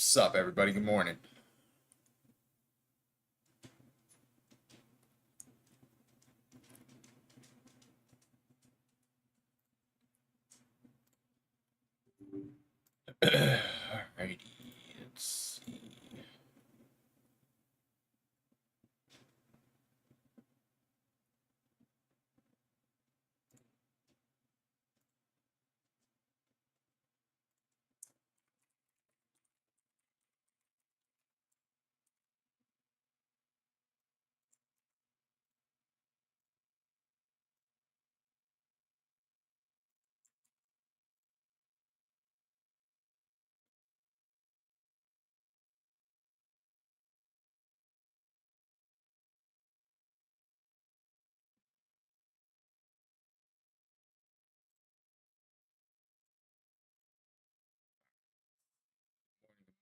What's up, everybody? Good morning. Alrighty, let's see.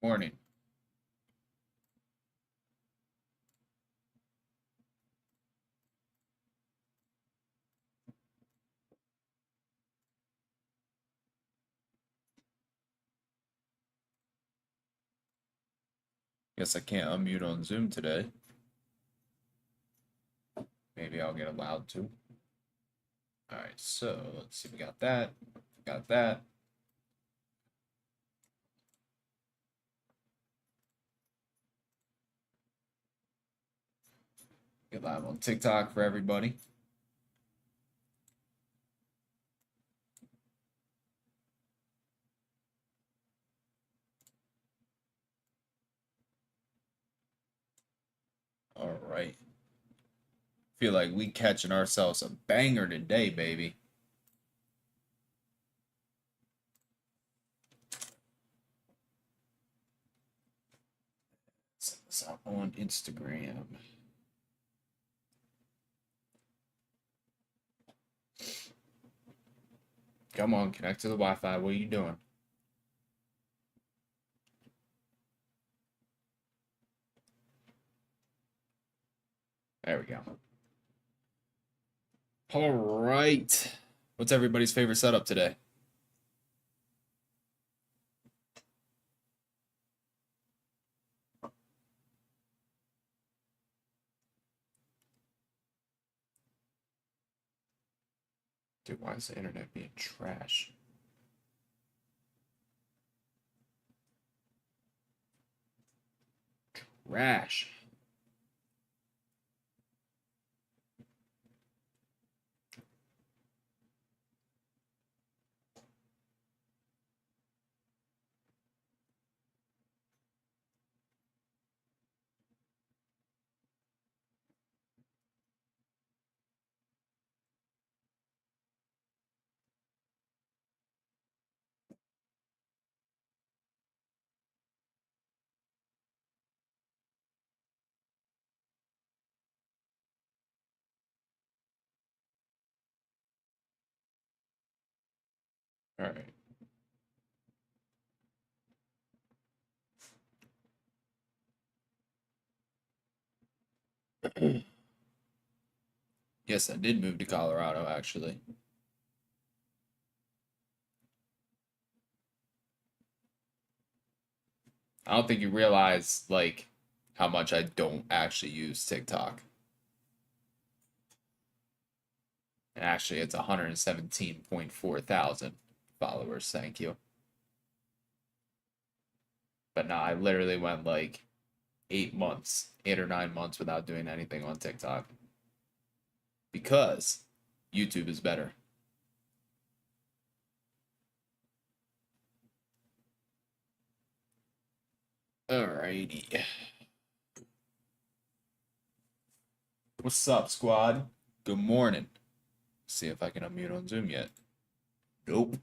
Morning. Guess I can't unmute on Zoom today. Maybe I'll get allowed to. Alright, so let's see. We got that. Got that. Get live on TikTok for everybody. Alright. Feel like we catching ourselves a banger today, baby. Send this out on Instagram. Come on, connect to the Wi-Fi. What are you doing? There we go. All right. What's everybody's favorite setup today? Dude, why is the internet being trash? Trash. All right. Yes, I did move to Colorado, actually. I don't think you realize, like, how much I don't actually use TikTok. And actually, it's 117.4 thousand followers. Thank you. But no, I literally went like 8 months, 8 or 9 months without doing anything on TikTok because YouTube is better. Alrighty. What's up, squad? Good morning. See if I can unmute on Zoom yet. Nope.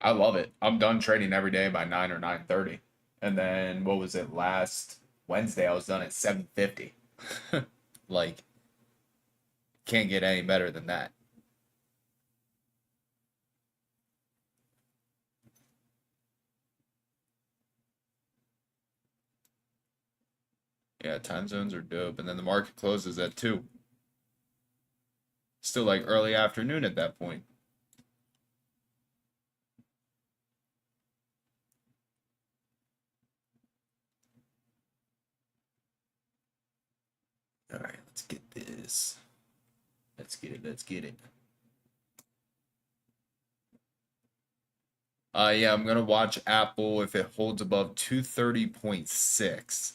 I love it. I'm done trading every day by 9 or 9:30. And then what was it last Wednesday? I was done at 7:50. Like, can't get any better than that. Yeah, time zones are dope. And then the market closes at 2. Still like early afternoon at that point. All right, let's get this. Let's get it. Let's get it. Yeah, I'm gonna watch Apple if it holds above 230.6.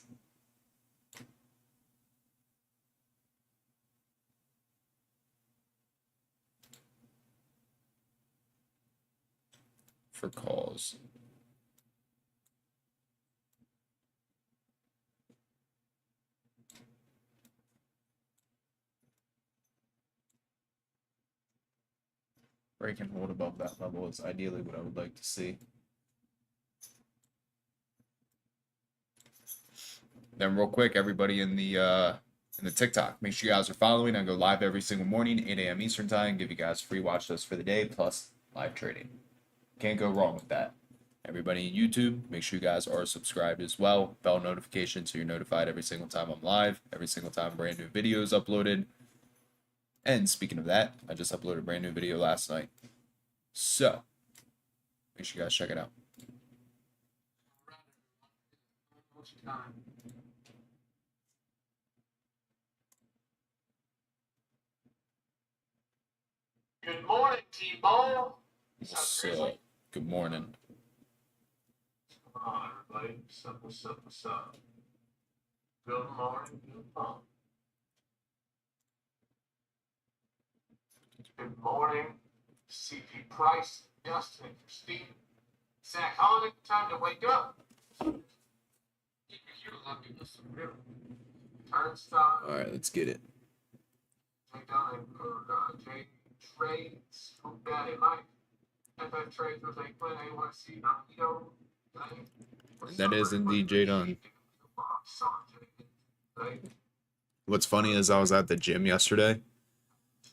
For calls. Break and hold above that level is ideally what I would like to see. Then real quick, everybody in the TikTok, make sure you guys are following. I go live every single morning, 8 a.m. Eastern time. Give you guys free watch lists for the day plus live trading. Can't go wrong with that. Everybody in YouTube, make sure you guys are subscribed as well. Bell notification so you're notified every single time I'm live, every single time brand new video is uploaded. And speaking of that, I just uploaded a brand new video last night. So, make sure you guys check it out. Good morning, T-Bone. What's up? Good morning. Come on, everybody. What's up, what's up, what's up? Good morning, good morning. Good morning, CP Price, Justin, and Christine. Zach Holliday, time to wake up. You lucky with some real turnstile. All right, let's get it. Take down a J Trades, Hoop Daddy Mike, FF Trades with a Glenn AYC, Nito. That is indeed J Dunn. What's funny is I was at the gym yesterday,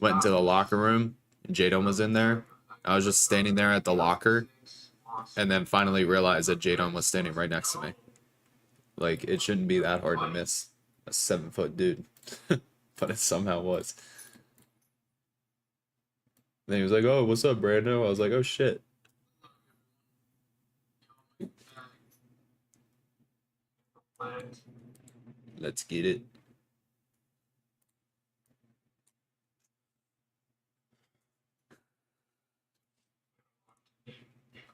went into the locker room, and Jadon was in there. I was just standing there at the locker, and then finally realized that Jadon was standing right next to me. Like, it shouldn't be that hard to miss a 7-foot dude, but it somehow was. Then he was like, "Oh, what's up, Brando?" I was like, "Oh shit." Let's get it.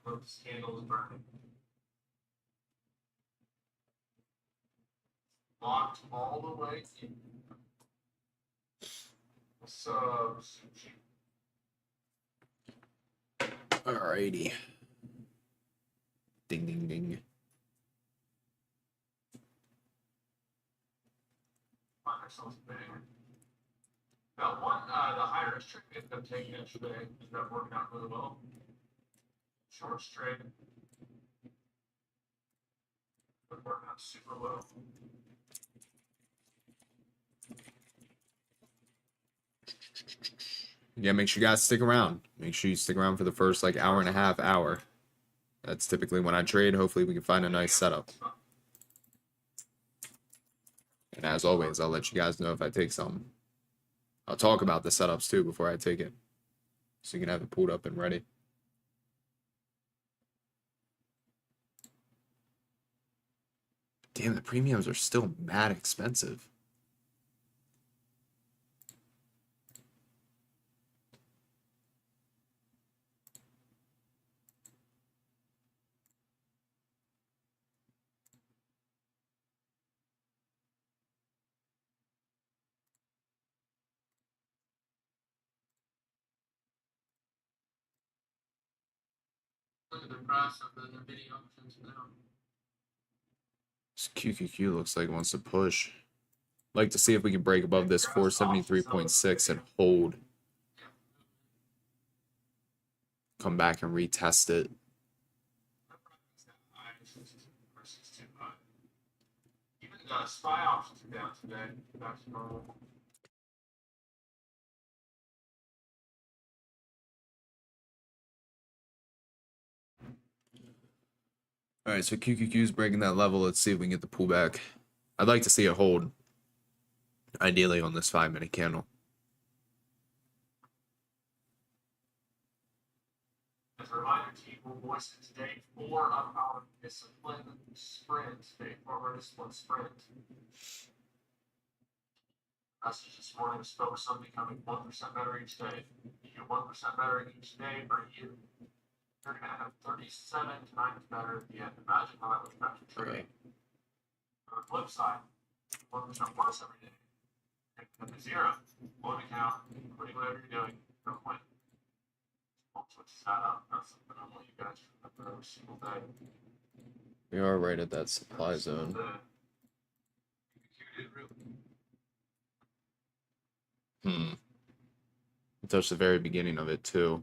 The scandal is burning. Locked all the way in. What's up, Sushi? Alrighty. Ding, ding, ding. Microsoft's banger. That one, the high risk trade ended up taking yesterday. Ended up working out really well. Short trade. But working out super well. Yeah, make sure you guys stick around. Make sure you stick around for the first like hour and a half, hour. That's typically when I trade. Hopefully we can find a nice setup. And as always, I'll let you guys know if I take something. I'll talk about the setups too before I take it. So you can have it pulled up and ready. Damn, the premiums are still mad expensive. Look at the price of the NVIDIA options now. This QQQ looks like it wants to push. Like to see if we can break above this 473.6 and hold. Come back and retest it. Even the SPY options are down today. That's normal. All right, so QQQ is breaking that level. Let's see if we can get the pullback. I'd like to see it hold, ideally on this 5-minute candle. As a reminder, team will voice it today 4 of our discipline sprint, day 4 of our discipline sprint. Message this morning is focused on becoming 1% better each day. You get 1% better each day for you. You're going to have 37 times better at the end. Imagine how that would affect your trading. On the flip side, 1% worse every day. You're going to have 0. One account, including whatever you're doing, you're going to win. Switch that up. That's something I want you guys to remember every single day. We are right at that supply zone. We touched the very beginning of it too.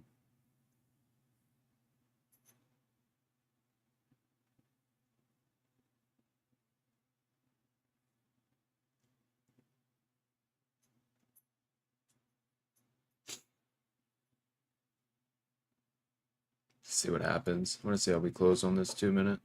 See what happens. I want to see how we close on this 2-minute.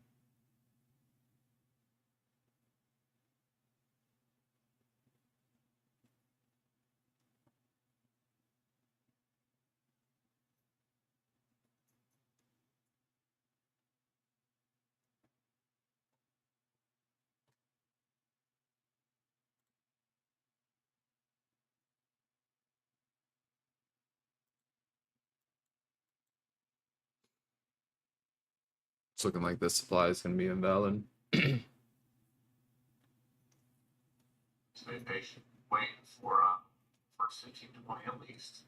It's looking like this supply is going to be invalid. Stay patient. Waiting for first 15 to 20 at least.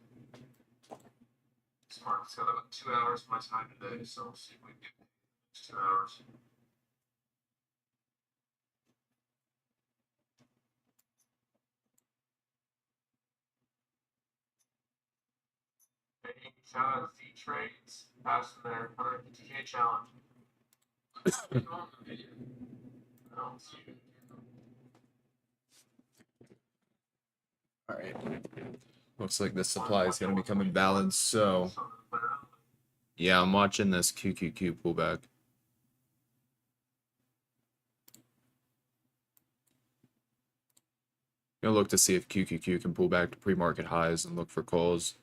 Smart. It's got about 2 hours of my time today, so we'll see if we can get the next 2 hours. Hey, shout out to Z Trades, passing their 150K challenge. On the video. I don't see it. All right. Looks like the supply is going to become imbalanced. So, yeah, I'm watching this QQQ pullback. Gonna look to see if QQQ can pull back to pre-market highs and look for calls.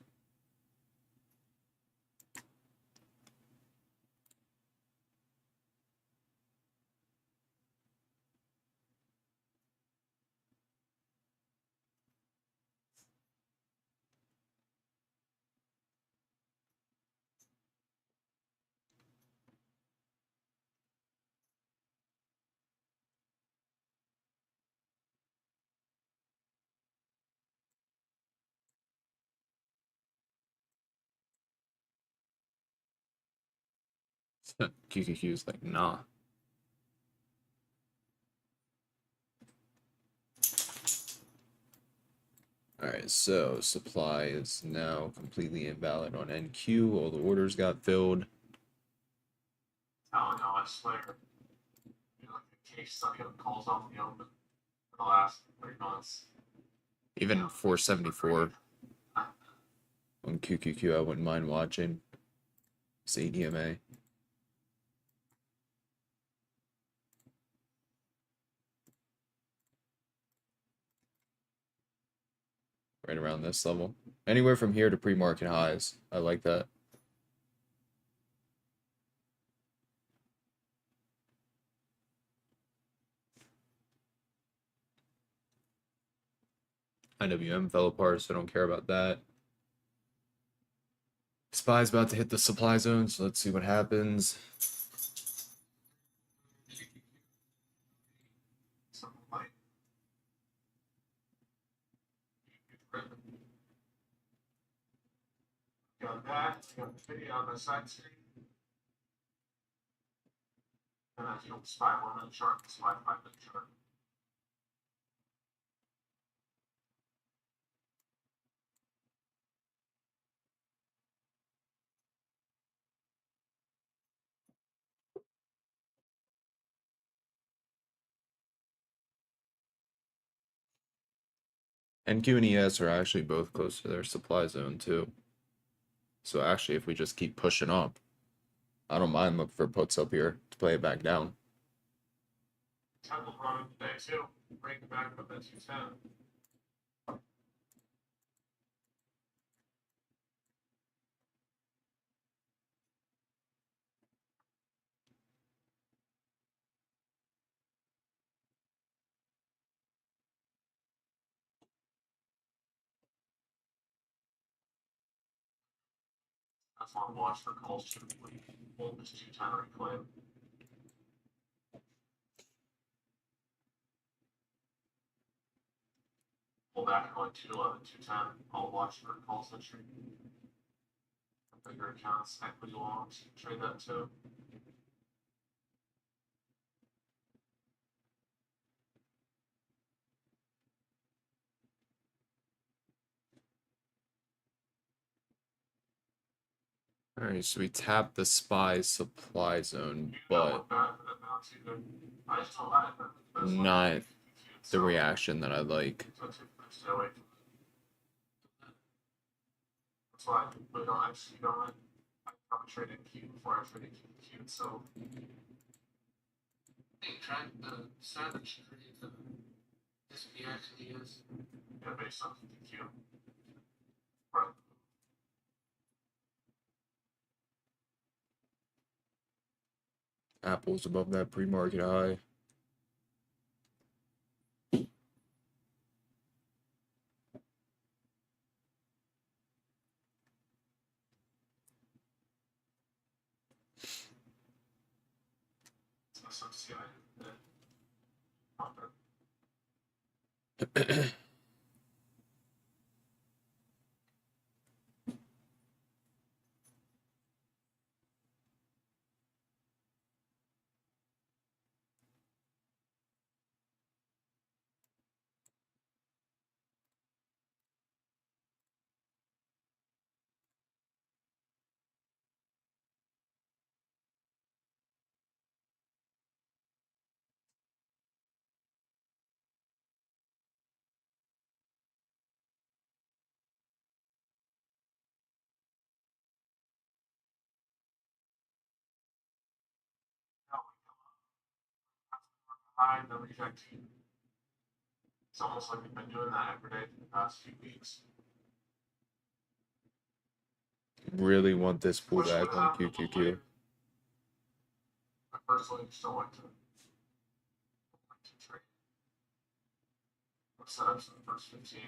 QQQ is like, nah. Alright, so supply is now completely invalid on NQ. All the orders got filled. Telling y'all, I swear. You're like a case study of calls off the open for the last 3 months. Even 474 on QQQ, I wouldn't mind watching. CDMA. Right around this level. Anywhere from here to pre-market highs. I like that. IWM fell apart, so I don't care about that. SPY's about to hit the supply zone, so let's see what happens. Something like. Got that. Got the video on the side screen. And that's the old SPY 1-minute chart, the SPY 5-minute chart. NQ and ES are actually both close to their supply zone too. So actually, if we just keep pushing up, I don't mind looking for puts up here to play it back down. 210 will run today too. Break back with that 210. That's why I watch for calls to hold this 210 replay. Pull back going 211, 210. I'll watch for calls entry. Bigger accounts, equity longs, trade that too. All right, so we tapped the SPY supply zone, but not the reaction that I like. That's why I don't actually don't. I probably traded Q before I traded Q. So I think trying the savage trade this actually is based on Q. Right. Apple's above that pre-market high. High, the rejecting. It's almost like we've been doing that every day for the past few weeks. Really want this pullback on QQQ. I personally still like to trade. Let's set up some first 15.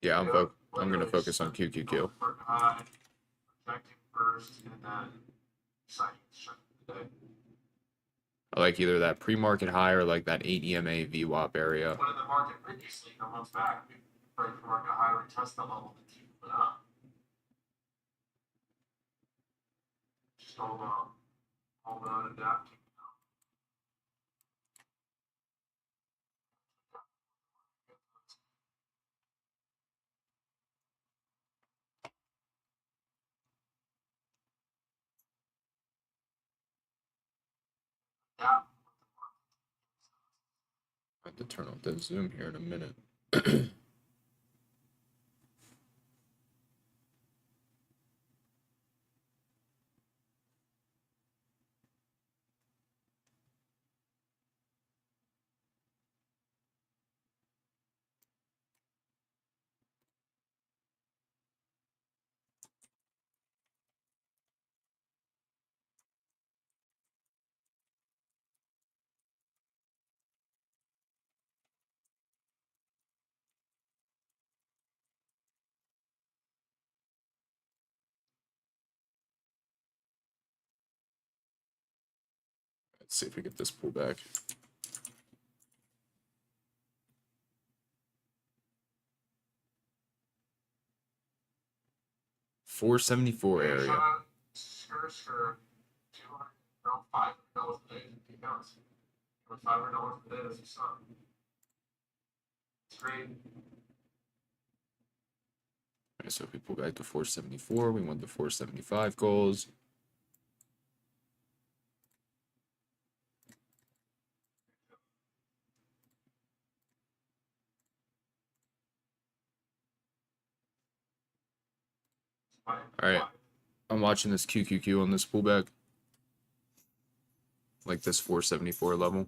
Yeah, I'm gonna focus on QQQ. Rejecting first and then deciding to check the day. I like either that pre-market high or like that 8 EMA VWAP area. When in the market previously, a month back, we break the market high, retest that level, and keep it up. Just hold on, adapting. Yeah. I have to turn off the zoom here in a minute. Let's see if we get this pullback. $474 area. For $500 a day, accounts. For $500 a day, that's your son. It's great. Okay, so if we pull back to 474, we want the 475 goals. By All right. five. I'm watching this QQQ on this pullback. Like this 474 level.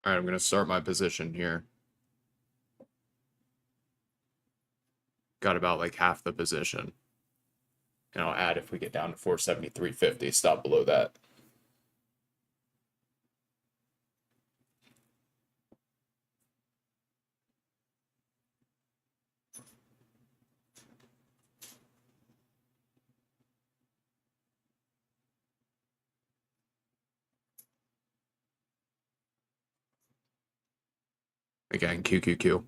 All right, I'm going to start my position here. Got about like half the position. And I'll add if we get down to 473.50, stop below that. Again, QQQ.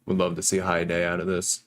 Would love to see a high day out of this.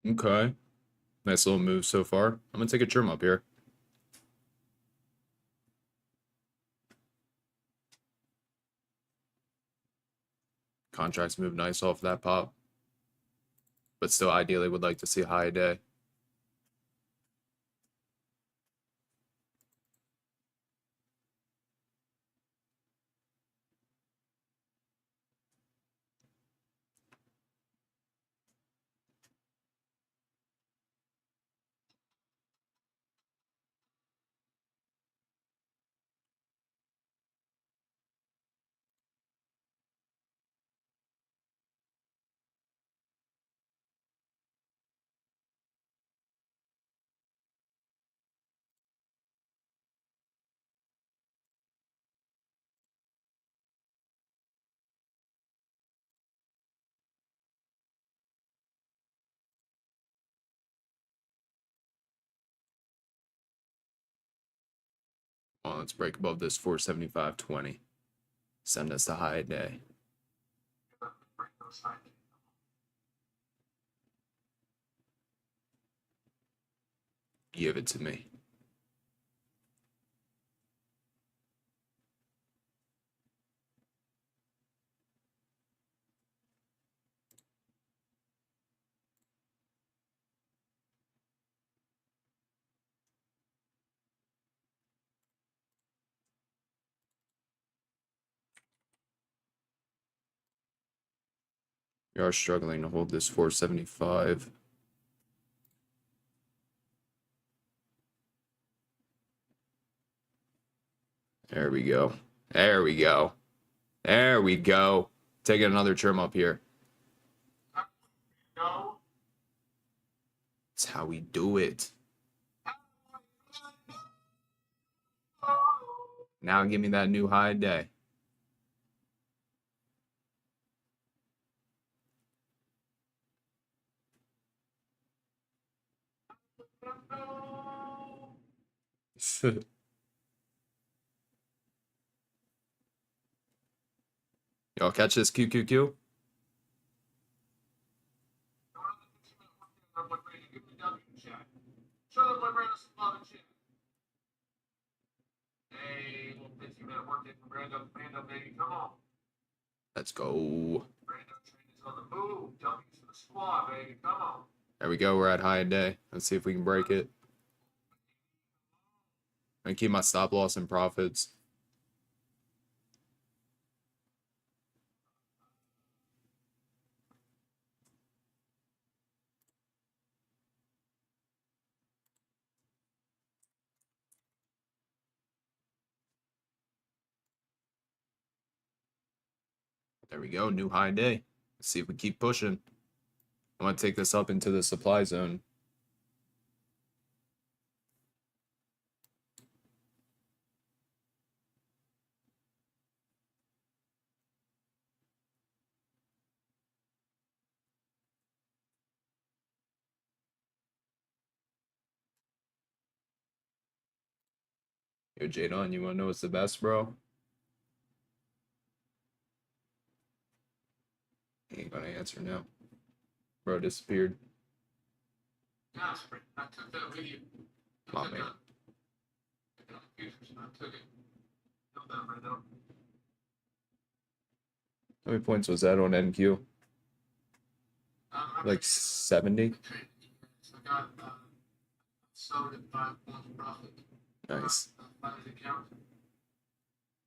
Okay. Nice little move so far. I'm going to take a trim up here. Contracts move nice off that pop. But still, ideally, would like to see a high day. Well, let's break above this 475.20. Send us the high day. Bring those high days. Give it to me. We are struggling to hold this 475. There we go. There we go. There we go. Taking another trim up here. No. That's how we do it. Now give me that new high day. Y'all catch this QQQ? Shut up, my brand of some love and shit. Hey, little 15-minute work day from Brando, baby. Come on. Let's go. Brando train is on the move. W's for the squad, baby. Come on. There we go. We're at high day. Let's see if we can break it. I keep my stop loss and profits. There we go. New high day. Let's see if we keep pushing. I want to take this up into the supply zone. Yo, Jadon, you want to know what's the best, bro? He ain't gonna answer now. Bro disappeared. Yeah, Spring. I took that with you. Come on, man. I took it. Know that, Brando. How many points was that on NQ? Like 70? I got sold at 5 points profit. Nice. 5 account.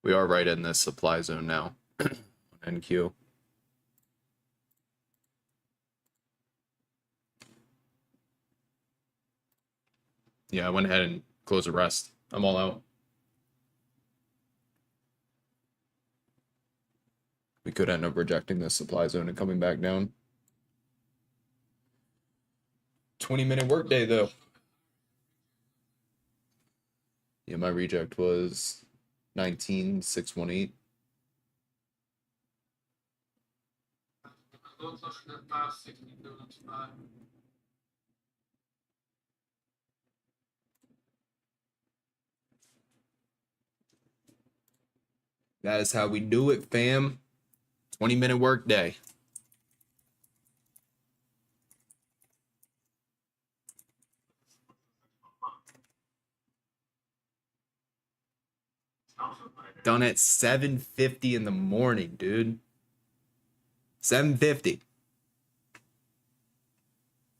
We are right in this supply zone now. On NQ. Yeah, I went ahead and closed the rest. I'm all out. We could end up rejecting this supply zone and coming back down. 20-minute workday, though. Yeah, my reject was 19,618. A little closer than 560 doing it tonight. That is how we do it, fam. 20-minute workday. Done at 7:50 in the morning, dude. 7:50.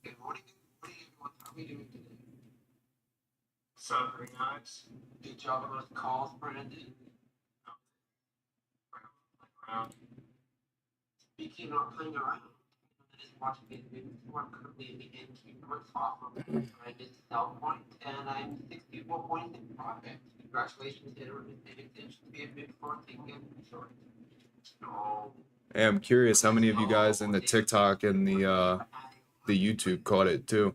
Hey, what are we doing today? Saturday nights. Good job on those calls, Brandon. Around. Speaking of playing around, I just watching this video. I'm currently in the NQ North off of Brandon's sell point, and I'm 64 points in profit. Congratulations, Hitter, and extension to be a big for taking it short. No. Hey, I'm curious how many of you guys in the TikTok and the YouTube caught it too.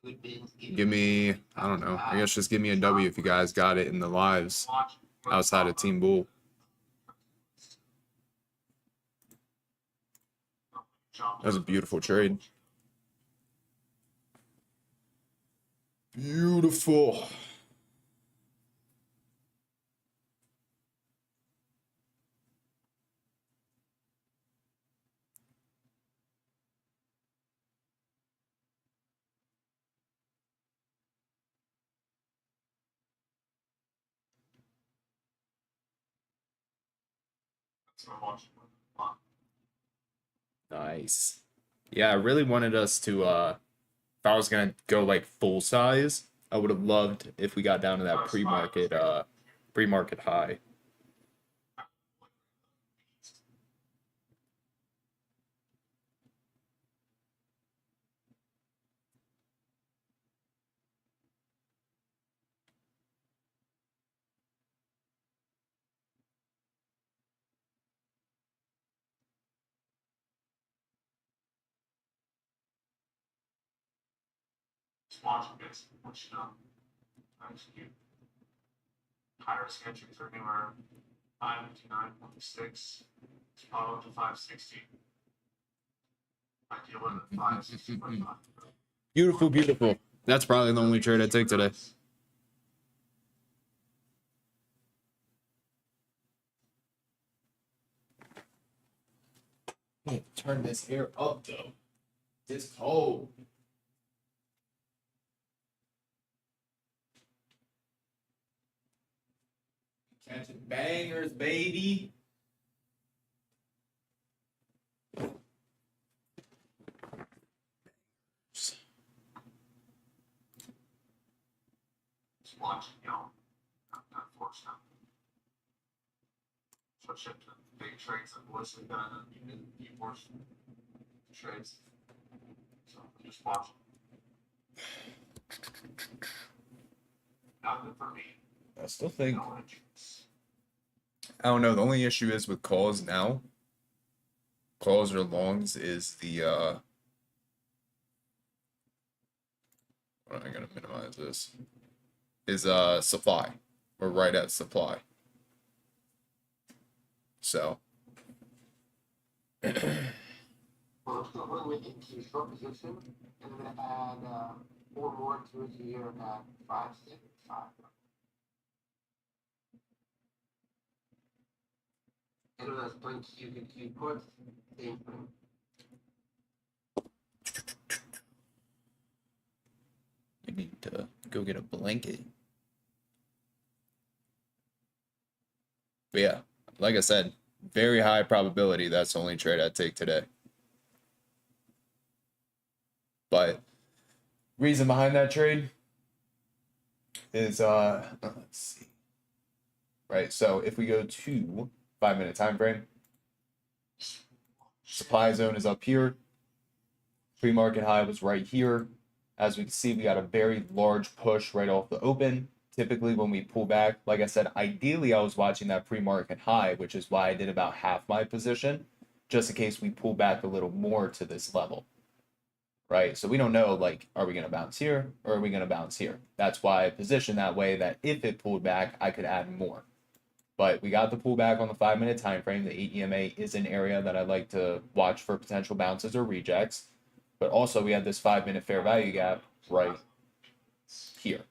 Give me, I don't know. I guess just give me a W if you guys got it in the lives outside of Team Bull. That was a beautiful trade. Beautiful. So I'm watching a lot. Nice. Yeah, I really wanted us to if I was gonna go like full size, I would have loved if we got down to that pre-market high. Just watching this, what you know. Execute. Higher sketches are anywhere 559.6 follow to 560. I deal with it 560.5. Beautiful, beautiful. That's probably the only trade I take today. Turn this hair up though. It's cold. Catching bangers, baby. Just watching, not forced them. Switch it to big trades and Melissa done and you force trades. So just watching. Not good for me. I still think. No entries. I don't know. The only issue is with calls now. Calls or longs is the I'm gonna minimize this. Is supply. We're right at supply. So Well, I'm still going with into short position, and I'm gonna add 4 more to it here at 5, 6, 5. And when I was playing Q puts, same thing. I need to go get a blanket. But yeah, like I said, very high probability that's the only trade I'd take today. But reason behind that trade is let's see. Right, so if we go to 5-minute time frame, supply zone is up here. Pre-market high was right here. As we can see, we got a very large push right off the open. Typically, when we pull back, like I said, ideally I was watching that pre-market high, which is why I did about half my position, just in case we pull back a little more to this level. Right? So we don't know, like, are we going to bounce here or are we going to bounce here? That's why I positioned that way, that if it pulled back, I could add more. But we got the pullback on the 5-minute time frame. The 8 EMA is an area that I like to watch for potential bounces or rejects. But also we have this 5-minute fair value gap right here.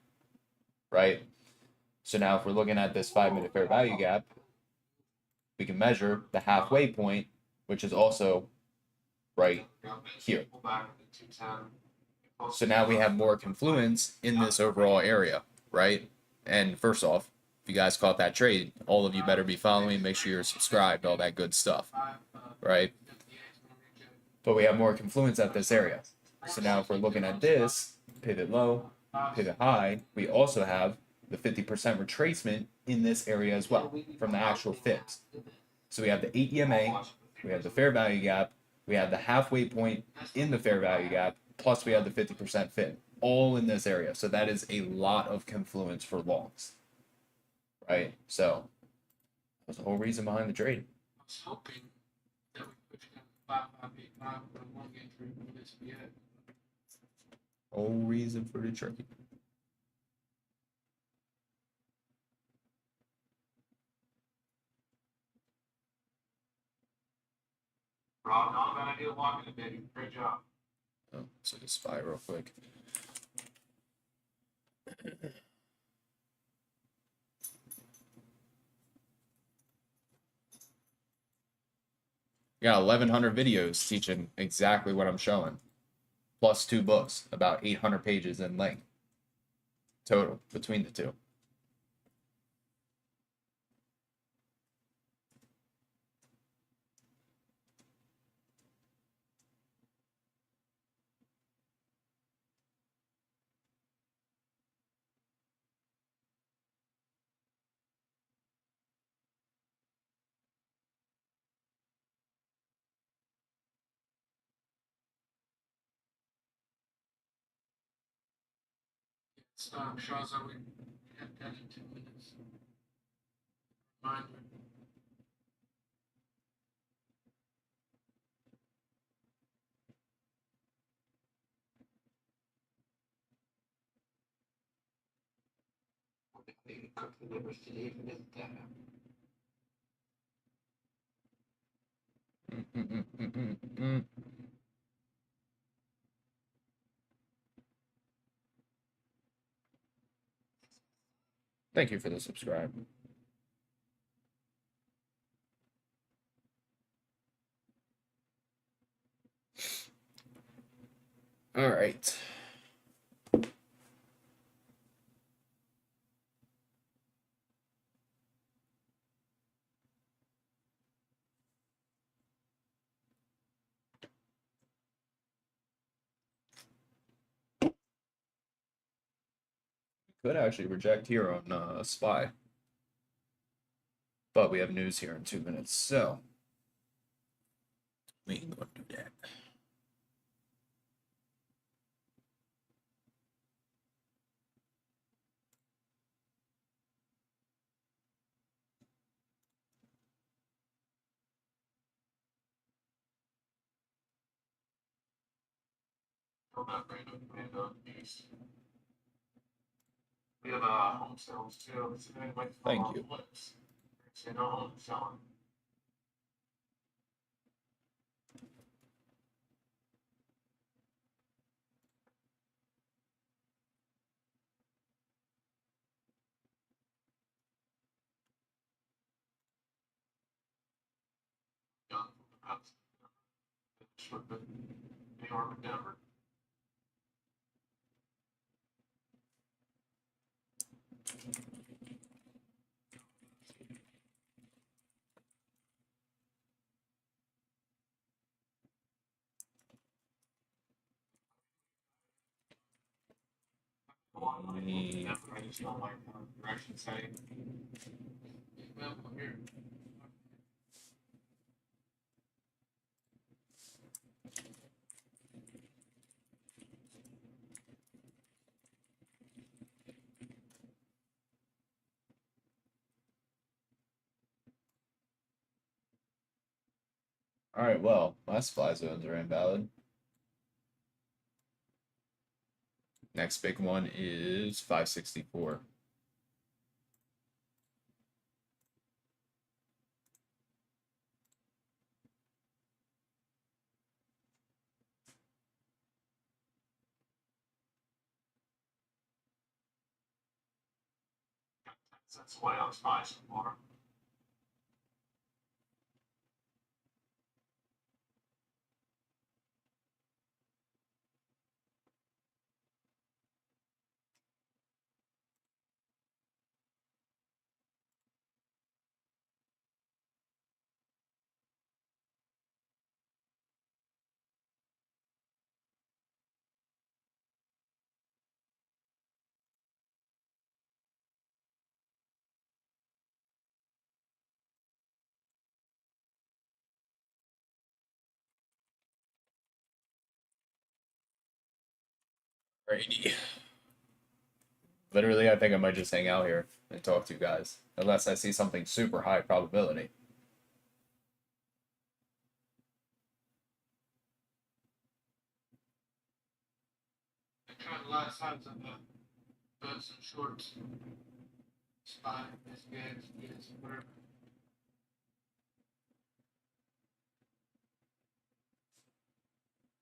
Right? So now if we're looking at this 5-minute fair value gap, we can measure the halfway point, which is also right here. So now we have more confluence in this overall area, right? And first off, if you guys caught that trade, all of you better be following, make sure you're subscribed, all that good stuff, right? But we have more confluence at this area. So now if we're looking at this, pivot low, pivot high, we also have the 50% retracement in this area as well from the actual fibs. So we have the 8 EMA, we have the fair value gap, we have the halfway point in the fair value gap, plus we have the 50% fib, all in this area. So that is a lot of confluence for longs, right? So that's the whole reason behind the trade. I was hoping that we could get 5-5-8-5 with a 1 entry for this to be it. Whole reason for the trade. Rob, not a bad idea walking it, baby. Great job. Oh, so just spy real quick. Got 1,100 videos teaching exactly what I'm showing, plus 2 books, about 800 pages in length total between the two. Shows that we have done in 2 minutes. Reminder. They can cook the livers today if it isn't that. Thank you for the subscribe. All right. Could actually reject here on Spy, but we have news here in 2 minutes, so we can go and do that. From that random news. We have home sales too. So they might fall Thank off you. flips. So no home selling. Young from the Cubs. Should have been New York and Denver. I just don't like the direction setting. Well, here. All right, well, my supply zones are invalid. Next big one is 564. That's why I was buying some more. Alrighty. Literally, I think I might just hang out here and talk to you guys, unless I see something super high probability. I tried a lot of sides of boots and shorts. Spy, SPX, yes, whatever.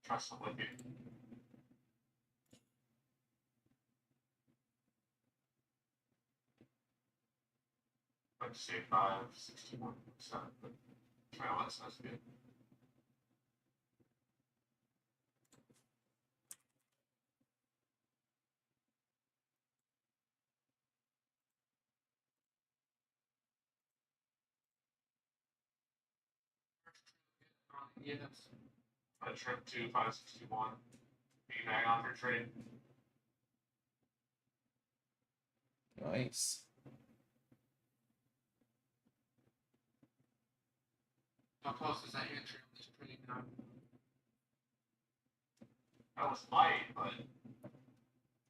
Trust the wicked. I'd say 561%, but trail that sounds good. Yes. I trimmed to 561. Be back on your trade. Nice. How close is that entry on this pretty now? I was light, but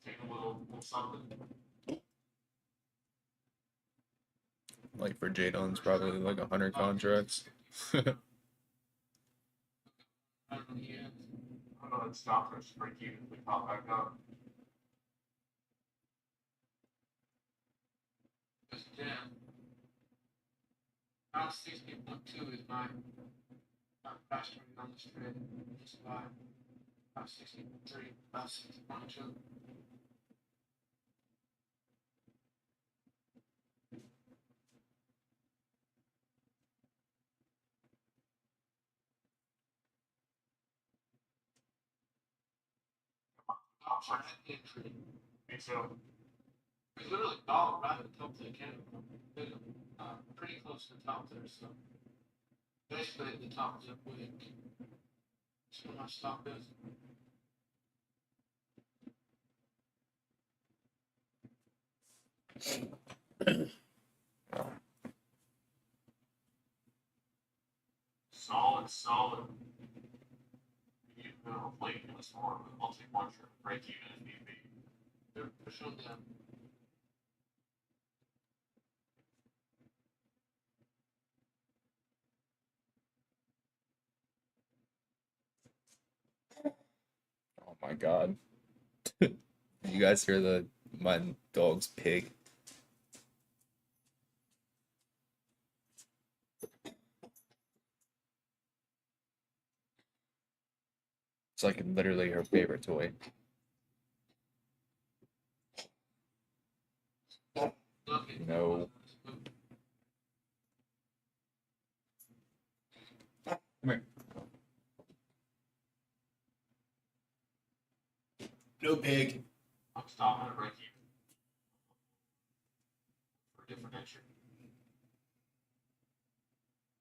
take a little something. Like for Jadon's probably like 100 contracts. I don't know, it's doctors break even if we pop back up. Because damn, about 60.2 is my price target on this trade. It's about 63, about 60.2. Option at entry. Me too. We literally all right at the top of the candle. Pretty close to the top there, so basically at the top of the wick. So my stop is. Solid, solid. You know, hopefully give us more, but I'll take one for break even if need be. They're pushing them. Oh my god. You guys hear my dog's pig? It's like literally her favorite toy. No. Come here. No pig. I'm stopping at break even. For a different entry.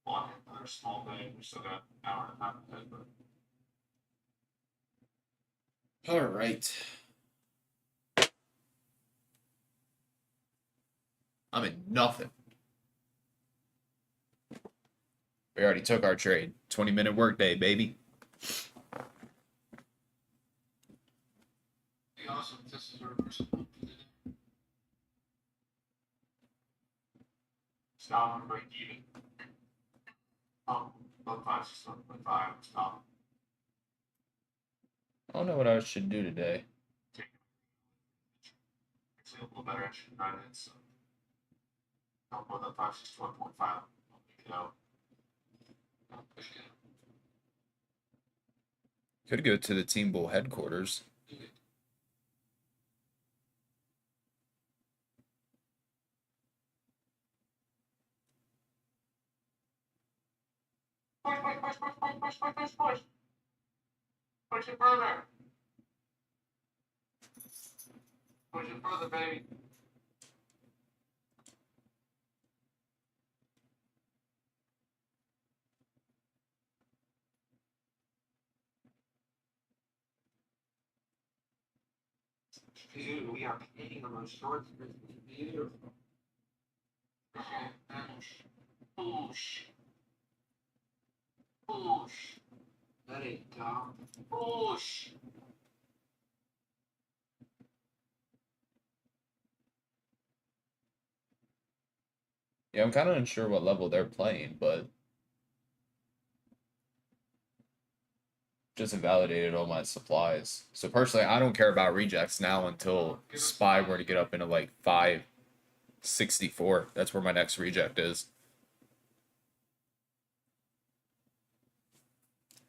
Well, another small thing, we still got an hour and a half ahead, but All right. I'm in nothing. We already took our trade. 20-minute workday, baby. be awesome if this is a reversal for today. Stop and break even. Both 5, 6, 1.5, stop. I don't know what I should do today. Actually, a little better entry than 9 hits, so. Don't go that 5, 6, 1.5. I'll make it out. I'll push it out. Could go to the Team Bull headquarters. Do it. Push, push, push, push, push, push, push, push, push. Push it further. Push it further, baby. Dude, we are painting on those shorts. This is beautiful. Push. Push. Push. Let it go. Push. Yeah, I'm kind of unsure what level they're playing, but just invalidated all my supplies. So personally, I don't care about rejects now until Spy were to get up into like 564. That's where my next reject is.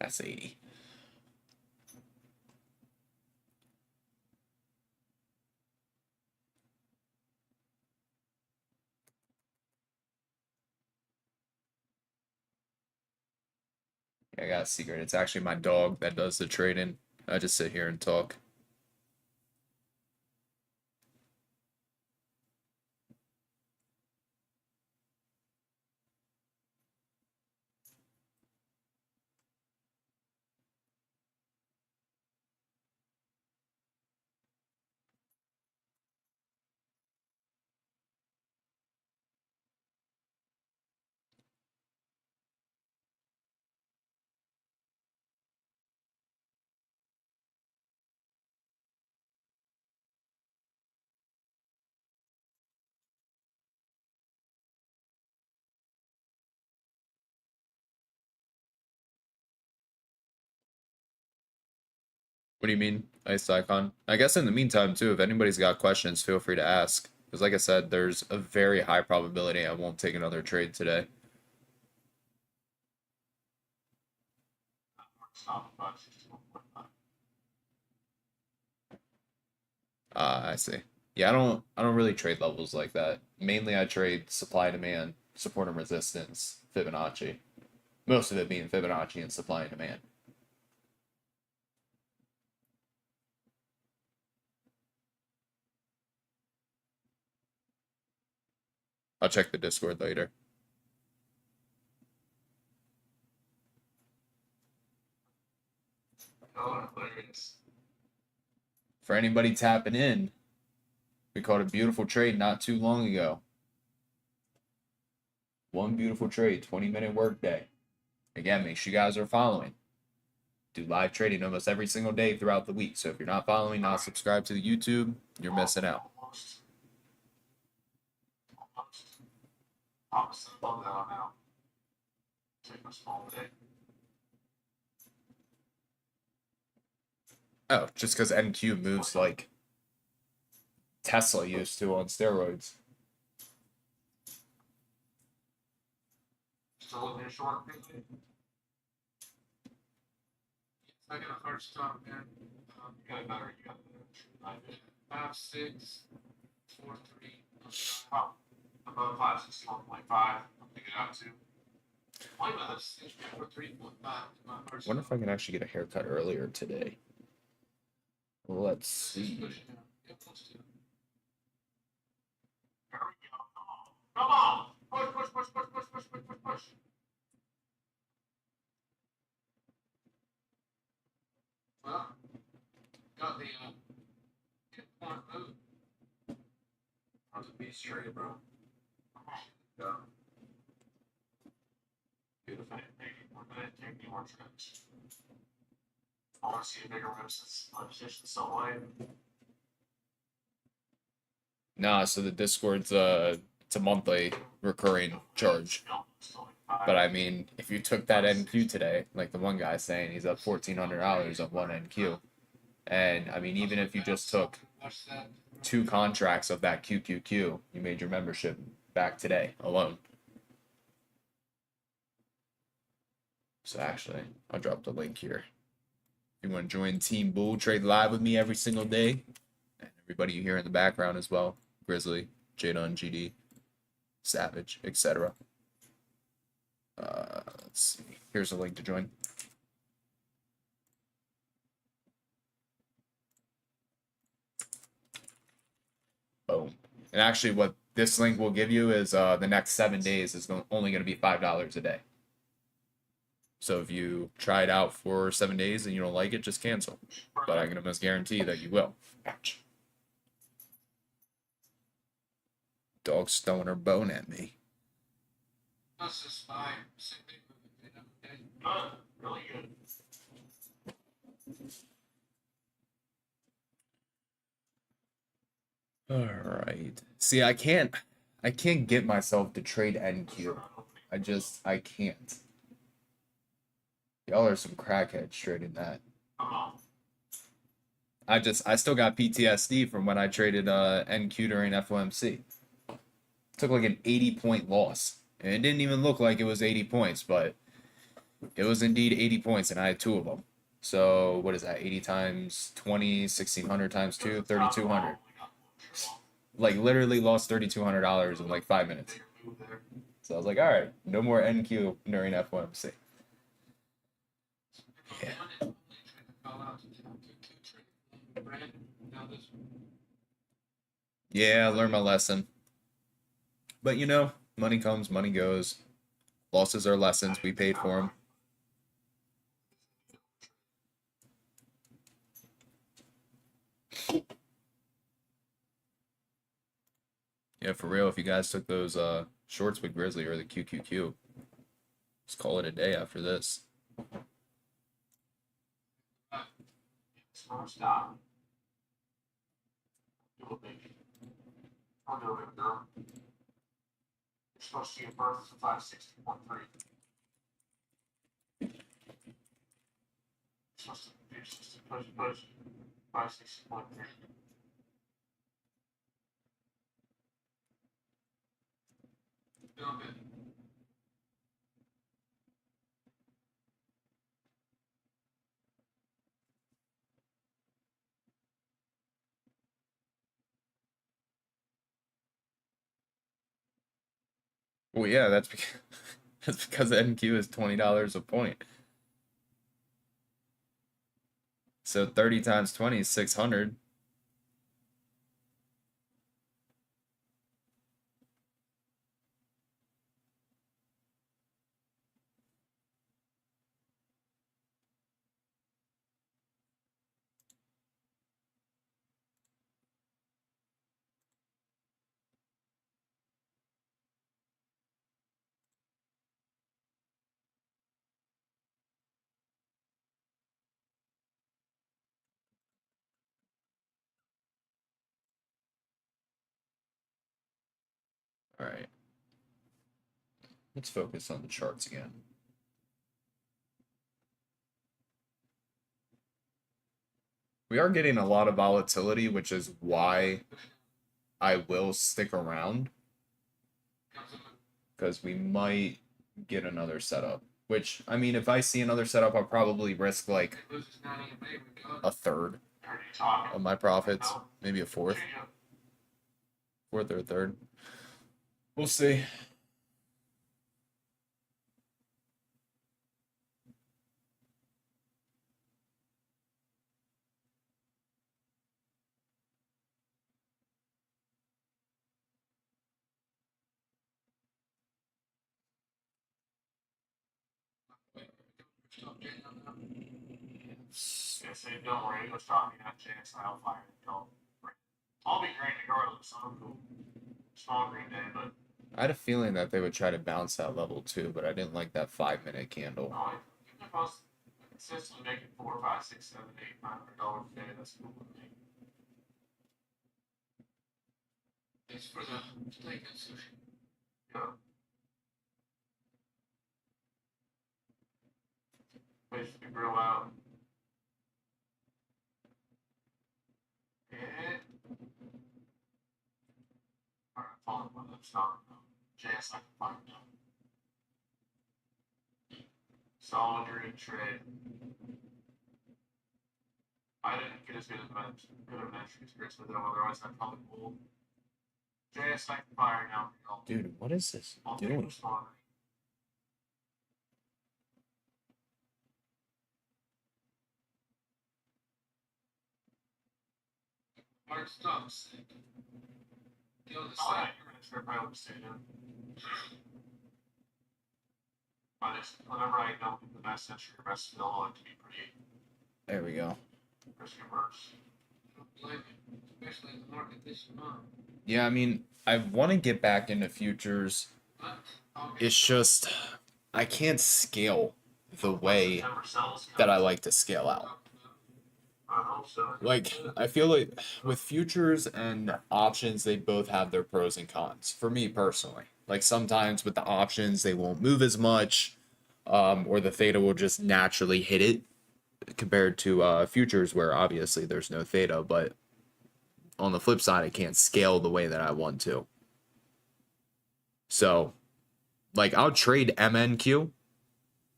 That's 80. I got a secret. It's actually my dog that does the trading. I just sit here and talk. What do you mean, Iced Icon? I guess in the meantime, too, if anybody's got questions, feel free to ask. Because, like I said, there's a very high probability I won't take another trade today. Stop at 561.5. I see. Yeah, I don't really trade levels like that. Mainly, I trade supply demand, support and resistance, Fibonacci. Most of it being Fibonacci and supply and demand. I'll check the Discord later. Oh, hilarious. For anybody tapping in, we caught a beautiful trade not too long ago. One beautiful trade, 20-minute workday. Again, make sure you guys are following. Do live trading almost every single day throughout the week. So if you're not following, not subscribed to the YouTube, you're missing out. Almost. Opposite above that amount. Take a small day. Oh, just because NQ moves like Tesla used to on steroids. Still looking short, quickly. I got a hard stop, man. You got a better, you got a better. 5, 6, 4, 3. Oh, above 561.5. I'm picking it up to. Why not? 4, 3.5. Wonder if I can actually get a haircut earlier today. Let's see. There we go. Come on! Push, push, push, push, push, push, push, push, push. Well, got the 2-point move. On the beast trade, bro. Go. Beautiful. Take me more trades. I want to see a bigger move since my position's so wide. Nah, so the Discord's it's a monthly recurring charge. But I mean, if you took that NQ today, like the one guy saying he's up $1,400 on one NQ, and I mean, even if you just took 2 contracts of that QQQ, you made your membership back today alone. So actually, I'll drop the link here. If you want to join Team Bull Trade live with me every single day, and everybody you hear in the background as well, Grizzly, Jadon, GD, Savage, etc. Let's see. Here's a link to join. Boom. And actually, what this link will give you is the next 7 days is only going to be $5 a day. So if you try it out for 7 days and you don't like it, just cancel. But I can almost guarantee that you will. Ouch. Dog's throwing her bone at me. That's just fine. Same thing with it. Good. Really good. All right. See, I can't get myself to trade NQ. I can't. Y'all are some crackheads trading that. I still got PTSD from when I traded NQ during FOMC. Took like an 80-point loss. And it didn't even look like it was 80 points, but it was indeed 80 points, and I had 2 of them. So what is that? 80 times 20, 1600 times 2, 3200. Like literally lost $3,200 in like 5 minutes. So I was like, all right, no more NQ during FOMC. Yeah. Yeah, I learned my lesson. But you know, money comes, money goes. Losses are lessons. We paid for them. Yeah, for real, if you guys took those shorts with Grizzly or the QQQ, just call it a day after this. Smart stop. Do it, baby. I'll do it, girl. You're supposed to get birth to 560.3. Supposed to be just push 560.3. Doing good. Well, yeah, that's because that's because NQ is $20 a point. So 30 times 20 is 600. All right. Let's focus on the charts again. We are getting a lot of volatility, which is why I will stick around, because we might get another setup. Which, I mean, if I see another setup, I'll probably risk like a third Are you talking? of my profits, maybe a fourth or a third. We'll see. Yeah, so don't worry, it was talking at JSI Fire. I'll be green regardless. I'm cool. Small green day, but I had a feeling that they would try to bounce that level too, but I didn't like that 5-minute candle. no, even if I was consistently making $4, $5, $6, $7, $8, $900 a day, that's cool with me. It's for the steak and sushi. Yeah. Basically grill out. And alright, follow my lips not JS I can find now. Solid green trade. I didn't get as good of an entry experience with it, otherwise I'd probably hold. JS I can fire now. Dude, what is this I'll take doing? the small green. Mark stops. The other side. You're gonna trip out and stay down. But it's whenever I don't get the best entry or best skill, I like to be pretty There we go. risk averse. Especially in the market this month. Yeah, I mean, I want to get back into futures. It's just I can't scale the way that I like to scale out. I hope so. Like, I feel like with futures and options, they both have their pros and cons for me personally. Like, sometimes with the options, they won't move as much, or the theta will just naturally hit it compared to futures, where obviously there's no theta, but on the flip side, I can't scale the way that I want to. So, like, I'll trade MNQ,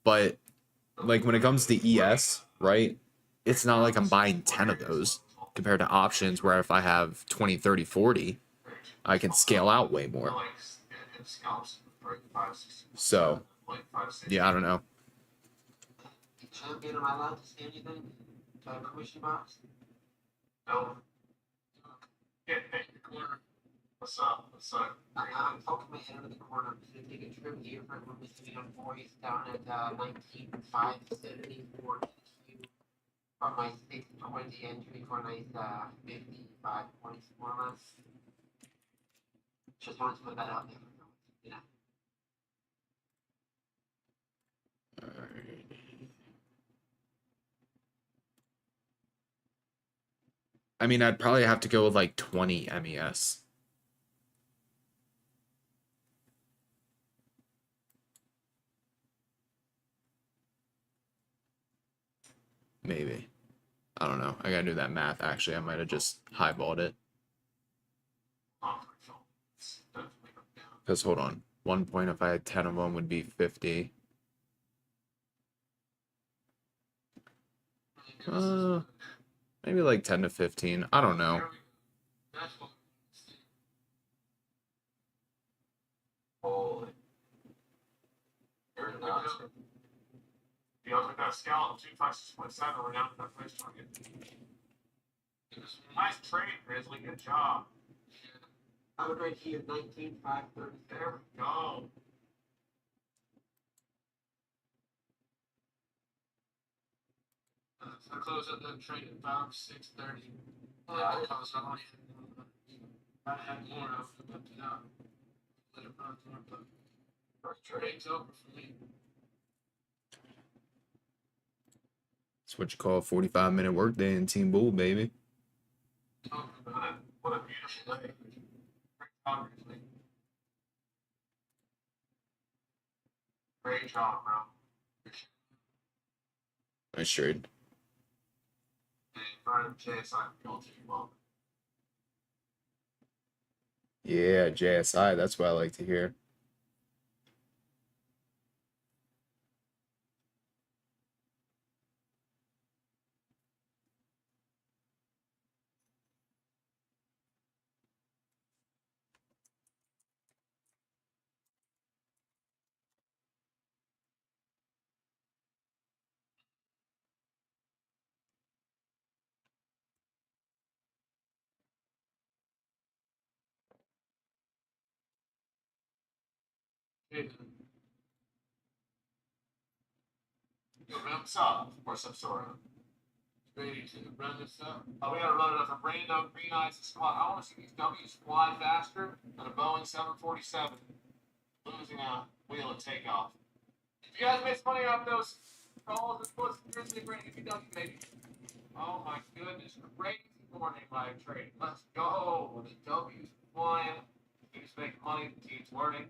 but like when it comes to ES, right? It's not like I'm buying 10 of those compared to options where if I have 20, 30, 40, I can scale out way more. So, yeah, I don't know. Champion, am I allowed to say anything? Commission box? No. Get pick the corner. What's up? What's up? I'm poking my head into the corner. I'm just gonna take a trip here for number 3 down at 19,574 from my 620 entry for nice 55 points more or less. Just wanted to put that out there. You know. I mean, I'd probably have to go with like 20 MES. Maybe. I don't know. I gotta do that math. Actually, I might have just highballed it. It's definitely up down. Because hold on. 1 point if I had 10 of them would be 50. Maybe like 10 to 15. I don't know. There we go. That's what we see. Holy. You're There we nuts. go. The ultimate got a scallop, 256.7. We're down to that place target. It was Nice trade, Grizzly. Good job. I would rate you 19,530. There we go. I closed up that trade at about 6:30. Yeah. Because I only had more of it, but let it run more. But first trade's over for me. It's what you call a 45-minute workday in Team Bull, baby. Talking about What a beautiful day. Great job, Grizzly. Great job, bro. Nice trade. And Brian JSI built you well. Yeah, JSI. That's what I like to hear. it. Yo, man, what's up? What's up, Sora? Ready to run this up. Oh, we gotta run it up for Brando, Green Eyes, and Squad. I wanna see these W's fly faster than a Boeing 747 losing a wheel at takeoff. If you guys make money off those calls, it's supposed to Grizzly Brandon, if you don't, maybe. Oh my goodness, crazy morning by trade. Let's go. The W's flying. Team's making money, the team's learning.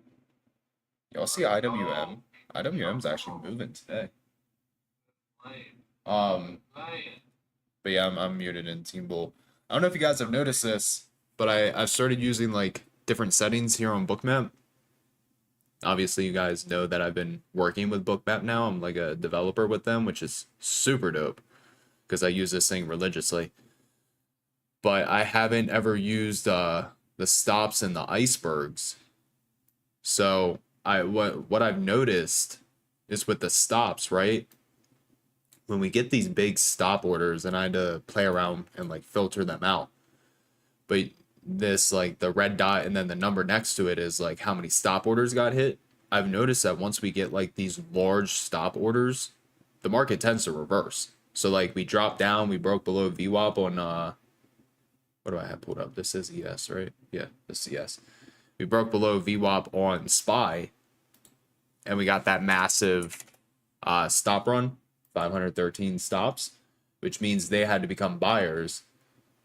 Y'all see IWM? IWM's actually moving today. Lane. But yeah, I'm muted in Team Bull. I don't know if you guys have noticed this, but I've started using like different settings here on Bookmap. Obviously, you guys know that I've been working with Bookmap now. I'm like a developer with them, which is super dope because I use this thing religiously. But I haven't ever used the stops and the icebergs. So what I've noticed is with the stops, right? When we get these big stop orders, and I had to play around and like filter them out. But this like the red dot and then the number next to it is like how many stop orders got hit. I've noticed that once we get like these large stop orders, the market tends to reverse. So like we dropped down, we broke below VWAP on what do I have pulled up? This is ES, right? Yeah, this is ES. We broke below VWAP on SPY, and we got that massive stop run, 513 stops, which means they had to become buyers,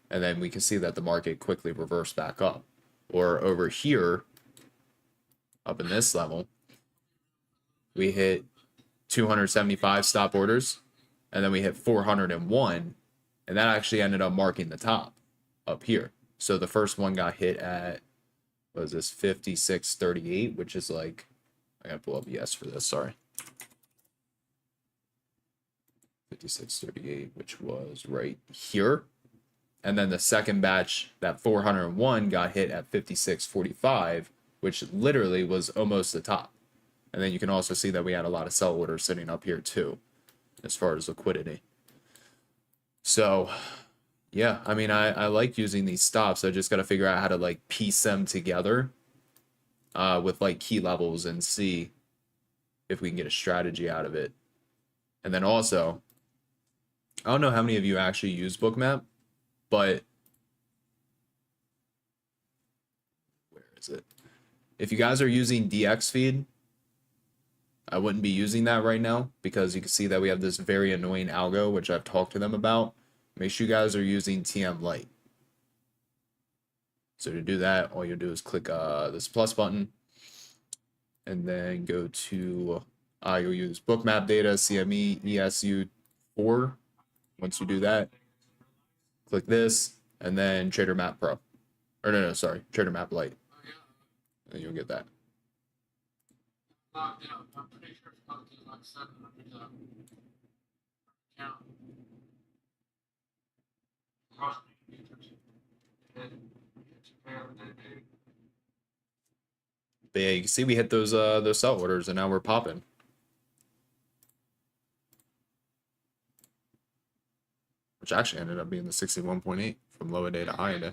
and then we can see that the market quickly reversed back up. Or over here, up in this level, we hit 275 stop orders, and then we hit 401, and that actually ended up marking the top up here. So the first one got hit at, what was this, 56.38, which is like, I gotta pull up ES for this, sorry. 56.38, which was right here. And then the second batch, that 401, got hit at 56.45, which literally was almost the top. And then you can also see that we had a lot of sell orders sitting up here too, as far as liquidity. So, yeah, I mean, I like using these stops. I just got to figure out how to like piece them together with like key levels and see if we can get a strategy out of it. And then also, I don't know how many of you actually use Bookmap, but where is it? If you guys are using DXFeed, I wouldn't be using that right now because you can see that we have this very annoying algo, which I've talked to them about. Make sure you guys are using TM Lite. So to do that, all you do is click this plus button and then go to, you'll use Bookmap data, CME, ESU4, Once you do that, click this, and then Trader Map Pro. Or no, sorry, Trader Map Lite. Oh, yeah. And you'll get that. Logged out. I'm pretty sure it's logged in like 700 account. Trust me. But yeah, you can see we hit those sell orders, and now we're popping. Which actually ended up being the 61.8 from low a day to high a day.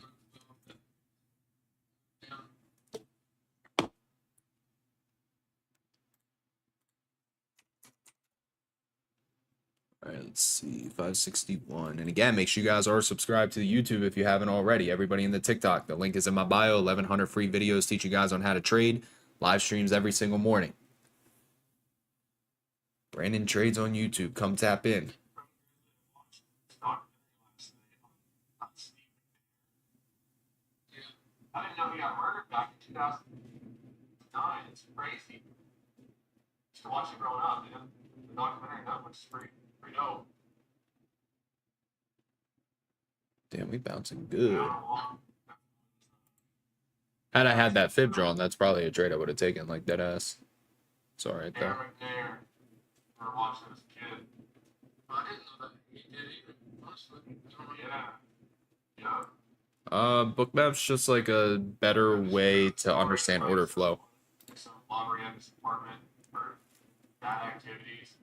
All right, let's see, 561. And again, make sure you guys are subscribed to the YouTube if you haven't already. Everybody in the TikTok, the link is in my bio. 1,100 free videos teach you guys on how to trade. Live streams every single morning. Brandon trades on YouTube. Come tap in. I didn't know he got murdered back in 2009. It's crazy. Used to watch it growing up, man. The documentary that was pretty dope. Damn, we bouncing I good. don't know. Had I had that fib drawn, that's probably a trade I would have taken, like dead ass. It's all right though. Aaron McNair. We were watching as a kid. I didn't know that he did either. Honestly. Yeah. Yeah. Bookmap's just like a better way to understand order flow. Some lottery at his apartment for bad activities.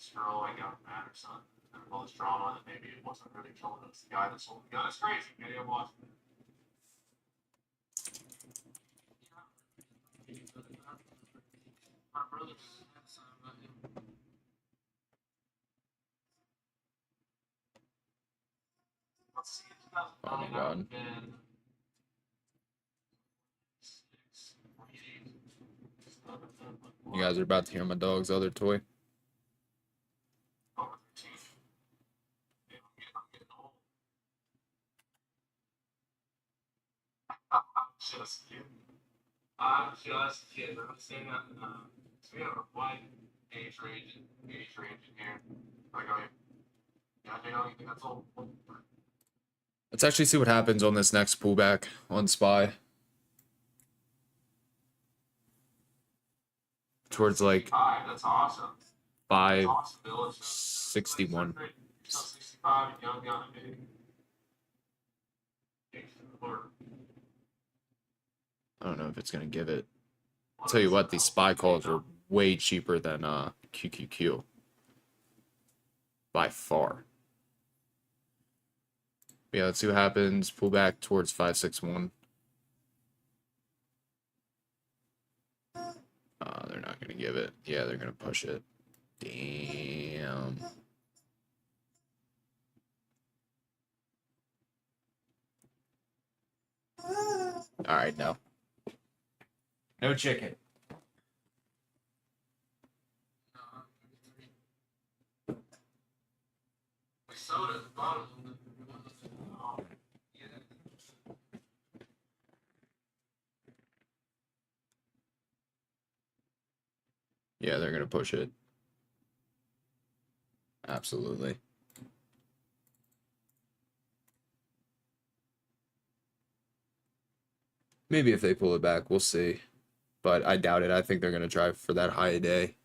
Scrolling out mad or something. And all this drama that maybe it wasn't really killing us. The guy that sold the gun. It's crazy. Maybe I'm watching it. My brother had some about him. Let's see. Oh my god. You guys are about to hear my dog's other toy. Just kidding. I'm just kidding. I'm saying that. So we have a wide age range in here. Like, oh, yeah, I don't think that's all. Let's actually see what happens on this next pullback on SPY. Towards like That's awesome. 561. 65, young, big. I don't know if it's gonna give it. I'll tell you what, these SPY calls are way cheaper than QQQ. By far. Yeah, let's see what happens. Pull back towards 561. They're not gonna give it. Yeah, they're gonna push it. Damn. All right, no. No chicken. Soda at the bottom. Yeah, they're gonna push it. Absolutely. Maybe if they pull it back, we'll see. But I doubt it. I think they're gonna try for that high a day.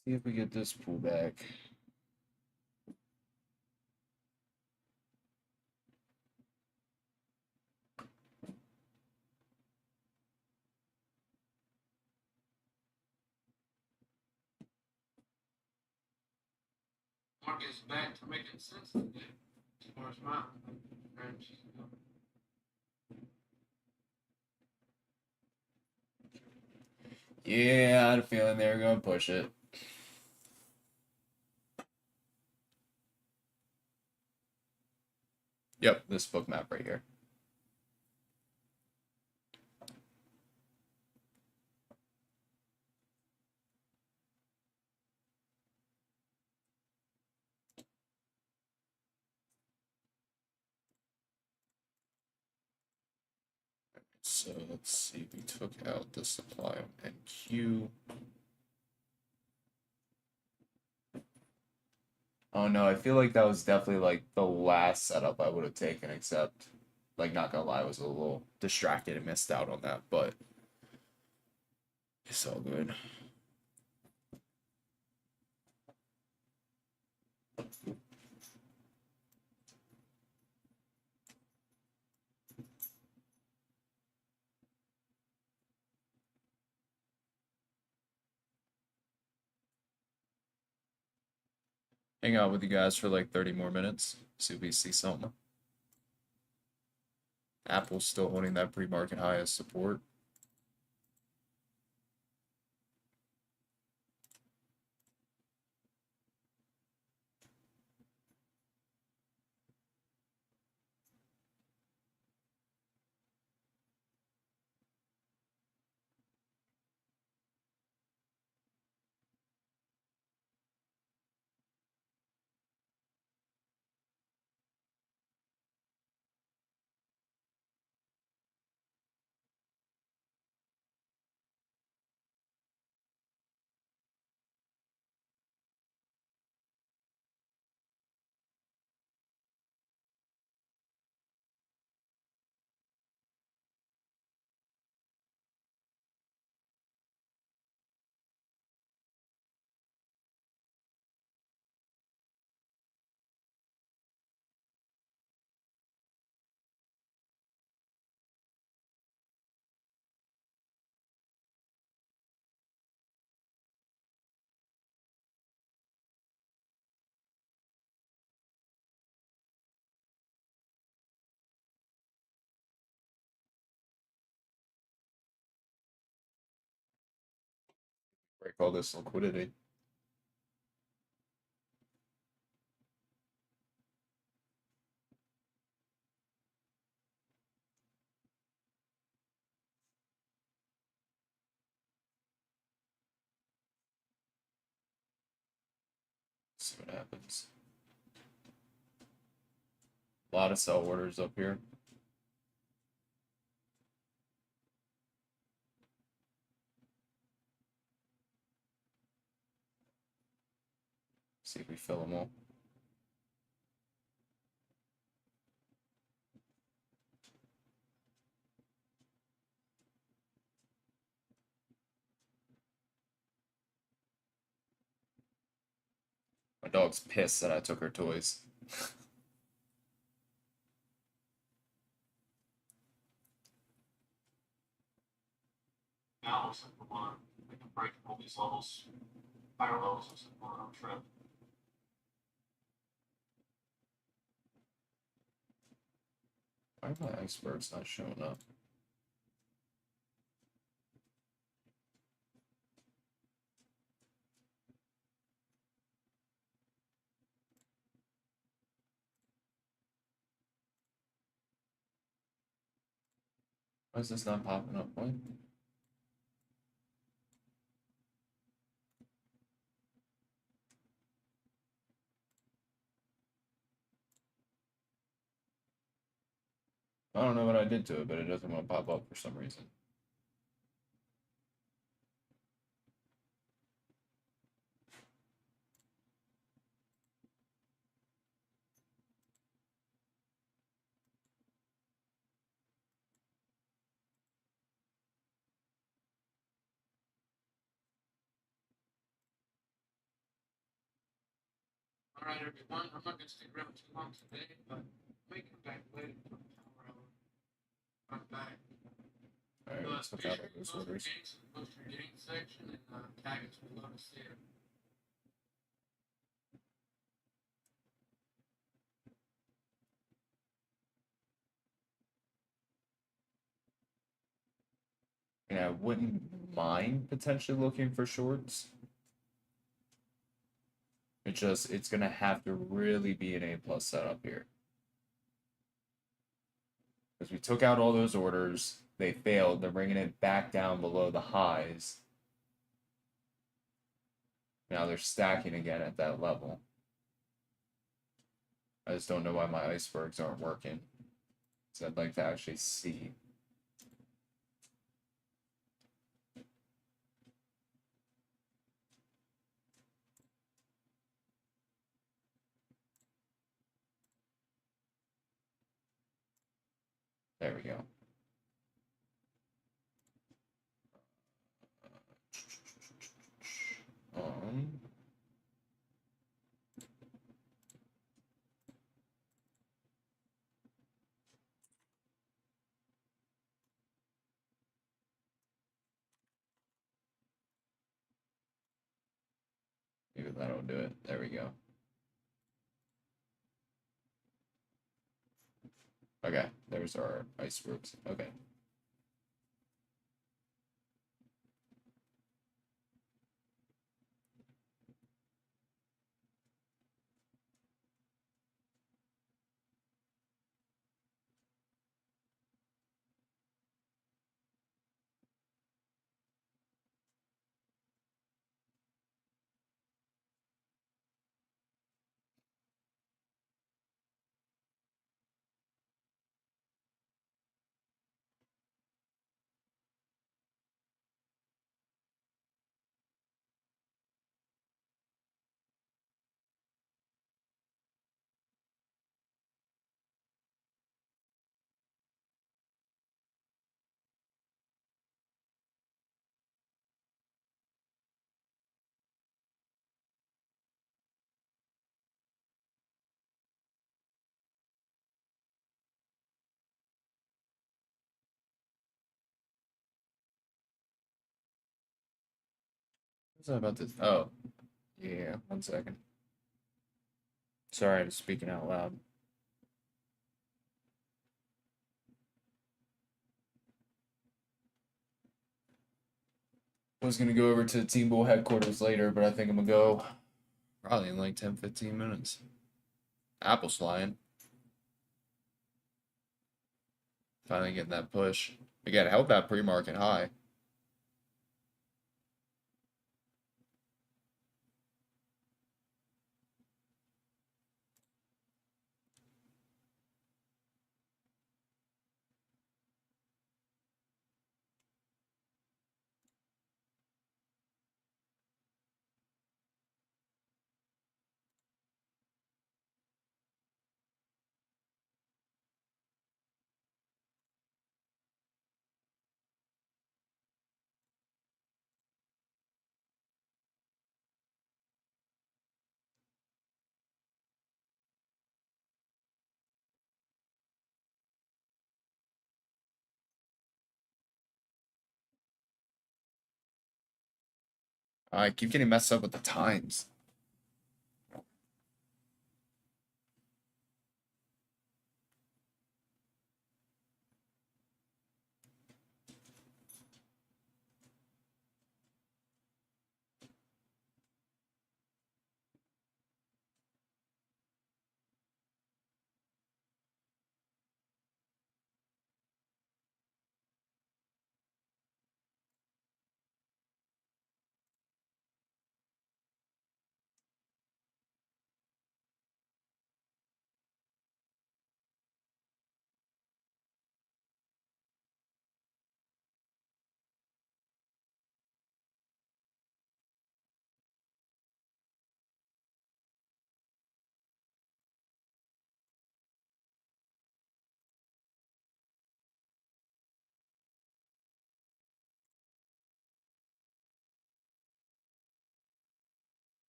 See if we get this pullback. Market's back to making sense today. Tomorrow's mouth. Yeah, I had a feeling they were gonna push it. Yep, this book map right here. So let's see, we took out the supply of NQ. Oh no, I feel like that was definitely like the last setup I would have taken, except, like, not gonna lie, I was a little distracted and missed out on that, but it's all good. Hang out with you guys for like 30 more minutes, see if we see something. Apple's still holding that pre-market high as support. Break all this liquidity. See what happens. A lot of sell orders up here. See if we fill them all. My dog's pissed that I took her toys. Now looks like we can break all these levels, higher levels looks like we're on a trip. Why are my icebergs not showing up? Why is this not popping up? What? I don't know what I did to it, but it doesn't want to pop up for some reason. right, everyone. I'm not gonna stick around too long today, but I may come back later for the power hour. I'm back. All right, let's look out at those orders. Post your games section and tag us. We'd love to see it. And I wouldn't mind potentially looking for shorts. It's gonna have to really be an A+ setup here. Because we took out all those orders, they failed, they're bringing it back down below the highs. Now they're stacking again at that level. I just don't know why my icebergs aren't working. So I'd like to actually see. There we go. Um, Maybe that'll do it. There we go. Okay, there's our icebergs. Okay. What's that about this? Oh, yeah, 1 second. Sorry, I'm speaking out loud. Was gonna go over to Team Bull headquarters later, but I think I'm gonna go probably in like 10-15 minutes. Apple's flying. Finally getting that push. Again, held that pre-market high. I keep getting messed up with the times.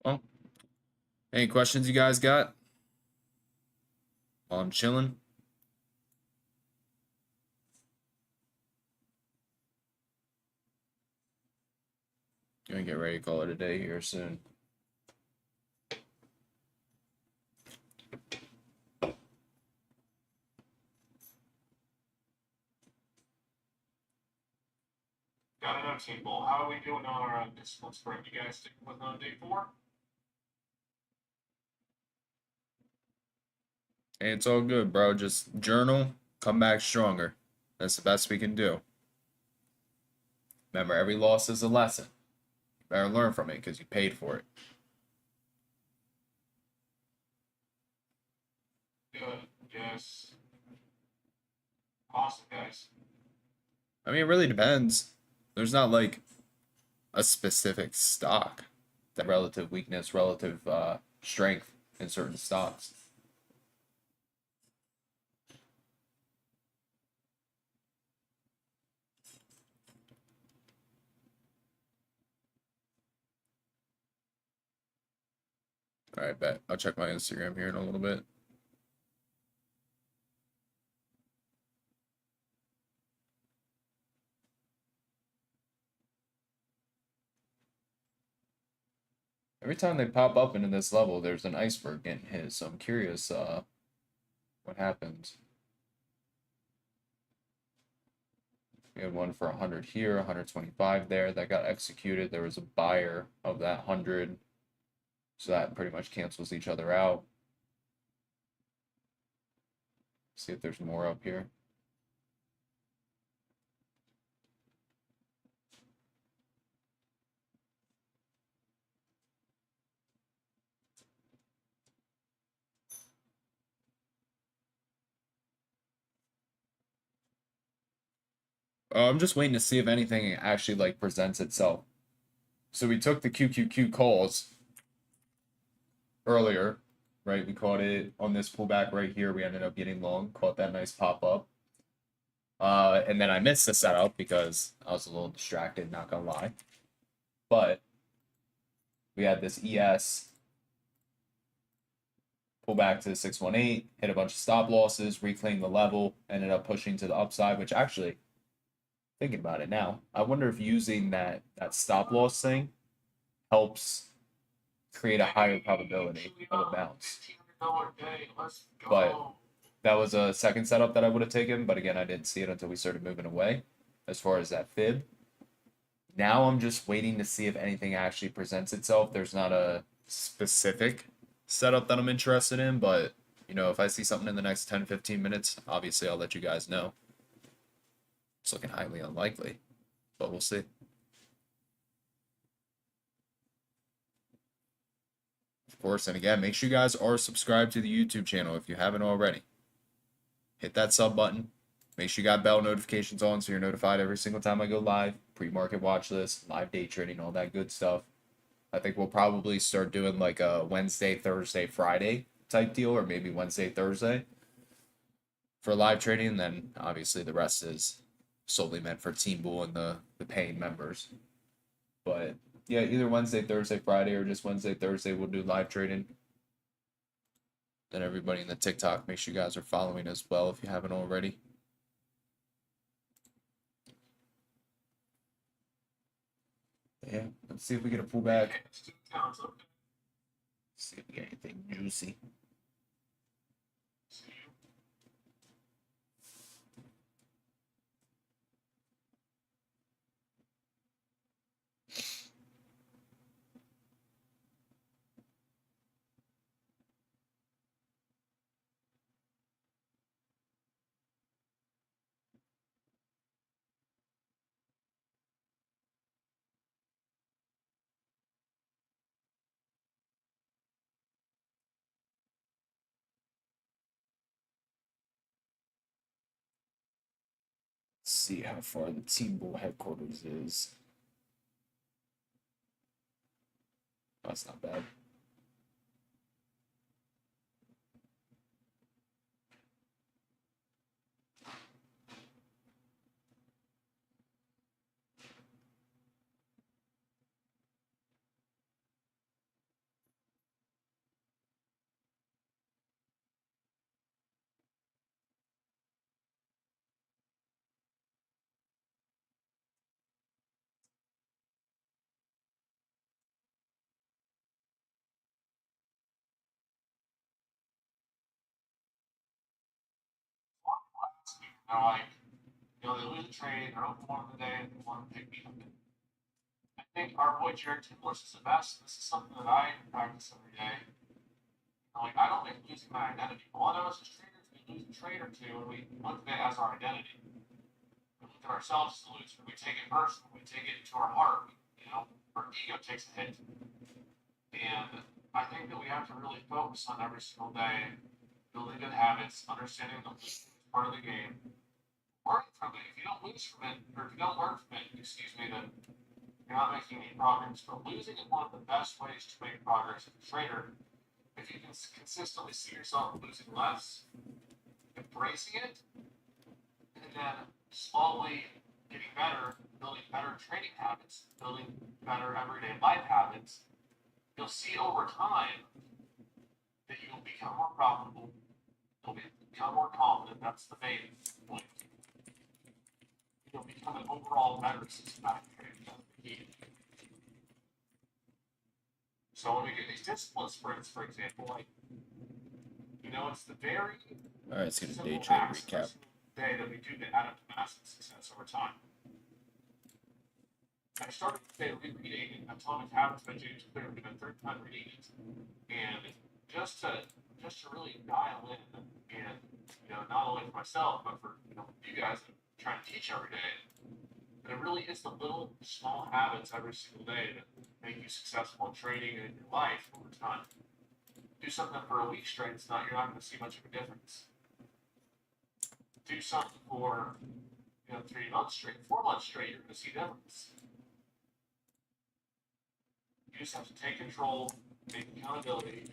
Well, Any questions you guys got while I'm chilling? Gonna get ready to call it a day here soon. Got another team ball. How are we doing on our discipline sprint? You guys sticking with on day 4? Hey, it's all good, bro. Just journal, come back stronger. That's the best we can do. Remember, every loss is a lesson. You better learn from it because you paid for it. Good. Yes. Awesome, guys. I mean, it really depends. There's not like a specific stock that relative weakness, relative strength in certain stocks. All right, bet. I'll check my Instagram here in a little bit. Every time they pop up into this level, there's an iceberg getting hit. So I'm curious what happens. We had one for 100 here, 125 there. That got executed. There was a buyer of that 100. So that pretty much cancels each other out. See if there's more up here. I'm just waiting to see if anything actually like presents itself. So we took the QQQ calls earlier, right? We caught it on this pullback right here. We ended up getting long, caught that nice pop up. And then I missed the setup because I was a little distracted, not gonna lie. But we had this ES pull back to the 618, hit a bunch of stop losses, reclaim the level, ended up pushing to the upside, which actually, thinking about it now, I wonder if using that stop loss thing helps create a higher probability of a bounce. $1,500 day. Let's go. But that was a second setup that I would have taken, but again, I didn't see it until we started moving away as far as that fib. Now I'm just waiting to see if anything actually presents itself. There's not a specific setup that I'm interested in, but you know, if I see something in the next 10-15 minutes, obviously I'll let you guys know. It's looking highly unlikely, but we'll see. Of course, and again, make sure you guys are subscribed to the YouTube channel if you haven't already. Hit that sub button. Make sure you got bell notifications on so you're notified every single time I go live. Pre-market watch list, live day trading, all that good stuff. I think we'll probably start doing like a Wednesday, Thursday, Friday type deal, or maybe Wednesday, Thursday for live trading. And then obviously the rest is solely meant for Team Bull and the paying members. But yeah, either Wednesday, Thursday, Friday, or just Wednesday, Thursday, we'll do live trading. Then everybody in the TikTok, make sure you guys are following as well if you haven't already. Yeah, let's see if we get a pullback. See if we get anything juicy. See how far the Team Bull headquarters is. That's not bad. they're like, you know, they lose a trade, they're open one of the day, and they want to pick me up. I think our boy Jared Timbless is the best. This is something that I practice every day. Like, I don't like losing my identity. A lot of us as traders, we lose a trade or two, and we look at it as our identity. We look at ourselves as a loser. We take it personal. We take it to our heart. You know, our ego takes a hit. And I think that we have to really focus on every single day, building good habits, understanding that losing is part of the game, learning from it. If you don't lose from it, or if you don't learn from it, excuse me, then you're not making any progress. But losing is one of the best ways to make progress as a trader. If you can consistently see yourself losing less, embracing it, and then slowly getting better, building better trading habits, building better everyday life habits, you'll see over time that you'll become more profitable, you'll become more confident. That's the main point. You'll become an overall better systematic trader. That's the key. So when we do these discipline sprints, for example, like, you know, it's the very All right, let's get a day simple trade acts every recap. single day that we do to add up to massive success over time. I started today rereading Atomic Habits by James Clear. We've been third time reading it, and just to really dial in, and you know, not only for myself but for you guys that I'm trying to teach every day. And it really is the little small habits every single day that make you successful in trading and in your life over time. Do something for a week straight, you're not going to see much of a difference. Do something for 3 months straight, 4 months straight, you're going to see a difference. You just have to take control, take accountability,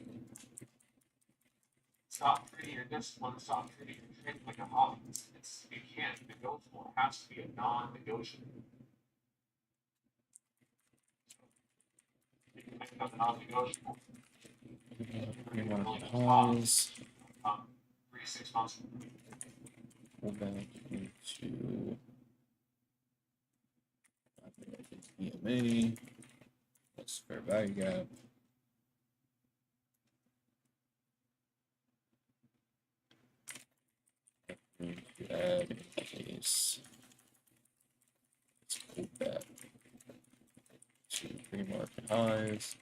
stop treating your discipline, stop treating your trading like a hobby. You can't be negotiable. It has to be a non-negotiable. You can make it a non-negotiable. Highs. 3 to 6 months. Go back into EMA. That's fair value gap. Going to add in case. Let's go back to pre-market highs.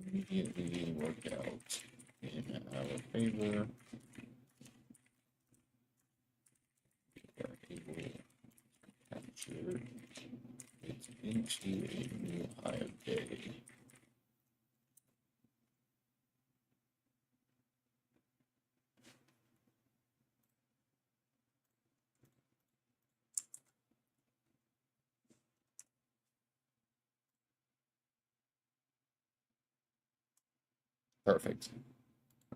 Immediately work out in our favor. We are able to capture it into a new higher day. Perfect.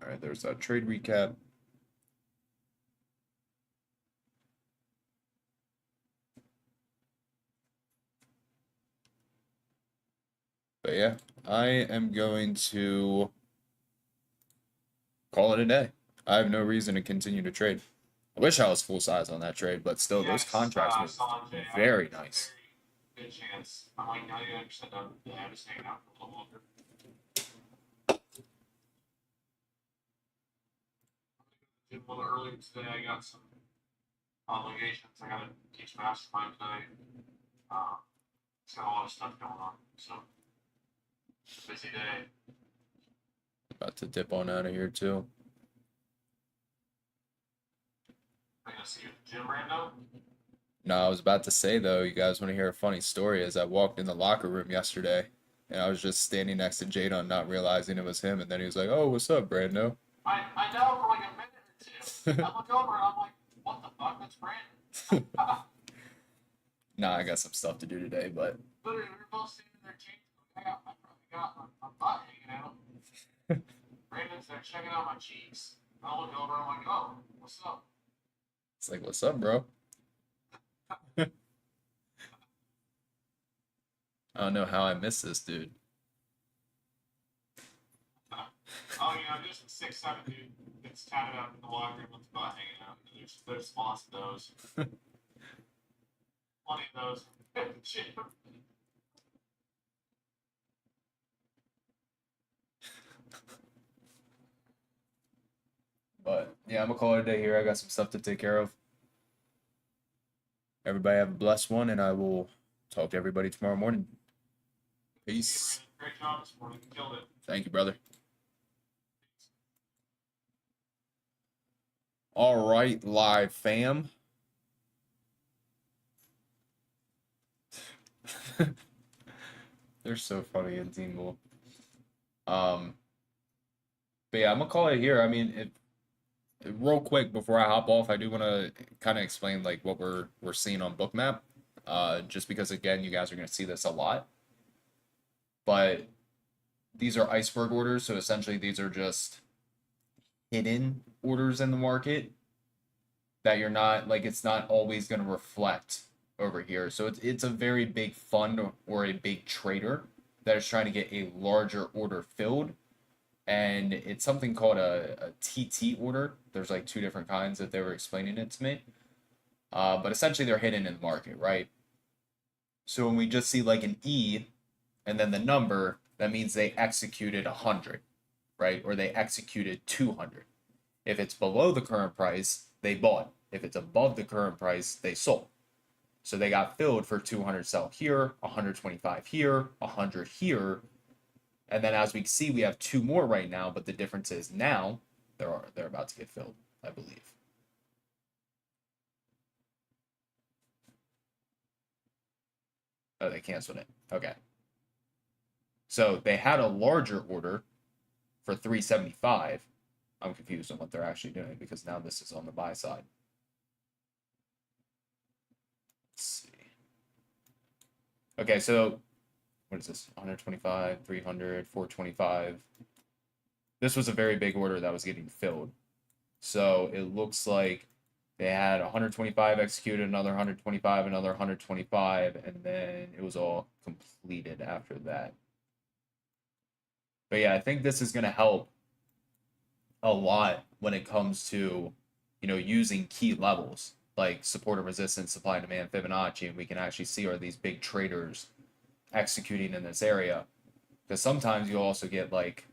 All right, there's a trade recap. But yeah, I am going to call it a day. I have no reason to continue to trade. I wish I was full size on that trade, but still, those contracts were very nice. Very good chance. I'm like 99% done with the day. I'm just hanging out for a little longer. A little earlier today, I got some obligations. I got to teach mastermind tonight. It's got a lot of stuff going on, so busy day. About to dip on out of here too. I'm gonna see you at the gym, Rando. No, I was about to say though, you guys want to hear a funny story? As I walked in the locker room yesterday, and I was just standing next to Jadon, not realizing it was him, and then he was like, "Oh, what's up, Brando?" I know for like a minute or two. I look over and I'm like, what the fuck? That's Brandon. Nah, I got some stuff to do today, but Literally, we were both standing there changing. I probably got my butt hanging out. Brandon's there checking out my cheeks. I look over and I'm like, oh, what's up? it's like, "What's up, bro?" I don't know how I missed this dude. Oh, just a 6'7" dude gets tatted up in the locker room with his butt hanging out. There's lots of those. Plenty of those. But yeah, I'm gonna call it a day here. I got some stuff to take care of. Everybody have a blessed one, and I will talk to everybody tomorrow morning. Peace. Great job this morning. You killed it. Thank you, brother. All right, live fam. They're so funny in Team Bull. But yeah, I'm gonna call it here. I mean, real quick before I hop off, I do want to kind of explain like what we're seeing on Bookmap. Just because again, you guys are gonna see this a lot. But these are iceberg orders, so essentially these are just hidden orders in the market that you're not like it's not always going to reflect over here. So it's a very big fund or a big trader that is trying to get a larger order filled, and it's something called a TT order. There's like two different kinds that they were explaining it to me. But essentially they're hidden in the market, right? So when we just see like an E and then the number, that means they executed 100, right? Or they executed 200. If it's below the current price, they bought. If it's above the current price, they sold. So they got filled for 200 sell here, 125 here, 100 here. And then as we see, we have two more right now, but the difference is now they're about to get filled, I believe. Oh, they canceled it. Okay. So they had a larger order for 375. I'm confused on what they're actually doing because now this is on the buy side. Let's see. Okay, so what is this? 125, 300, 425. This was a very big order that was getting filled. So it looks like they had 125 executed, another 125, another 125, and then it was all completed after that. But yeah, I think this is going to help a lot when it comes to, using key levels like support and resistance, supply and demand, Fibonacci, and we can actually see are these big traders executing in this area. Because sometimes you'll also get like,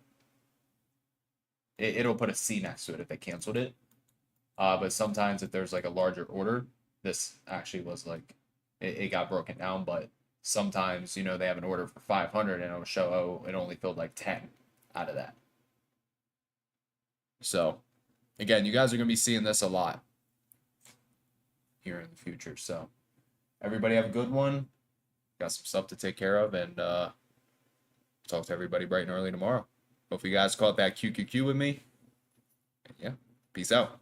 it'll put a C next to it if they canceled it. But sometimes if there's like a larger order, this actually was like, it got broken down, but sometimes, they have an order for 500 and it'll show, oh, it only filled like 10 out of that. So, again, you guys are going to be seeing this a lot here in the future. So, everybody have a good one. Got some stuff to take care of, and talk to everybody bright and early tomorrow. Hope you guys caught that QQQ with me. Yeah, peace out.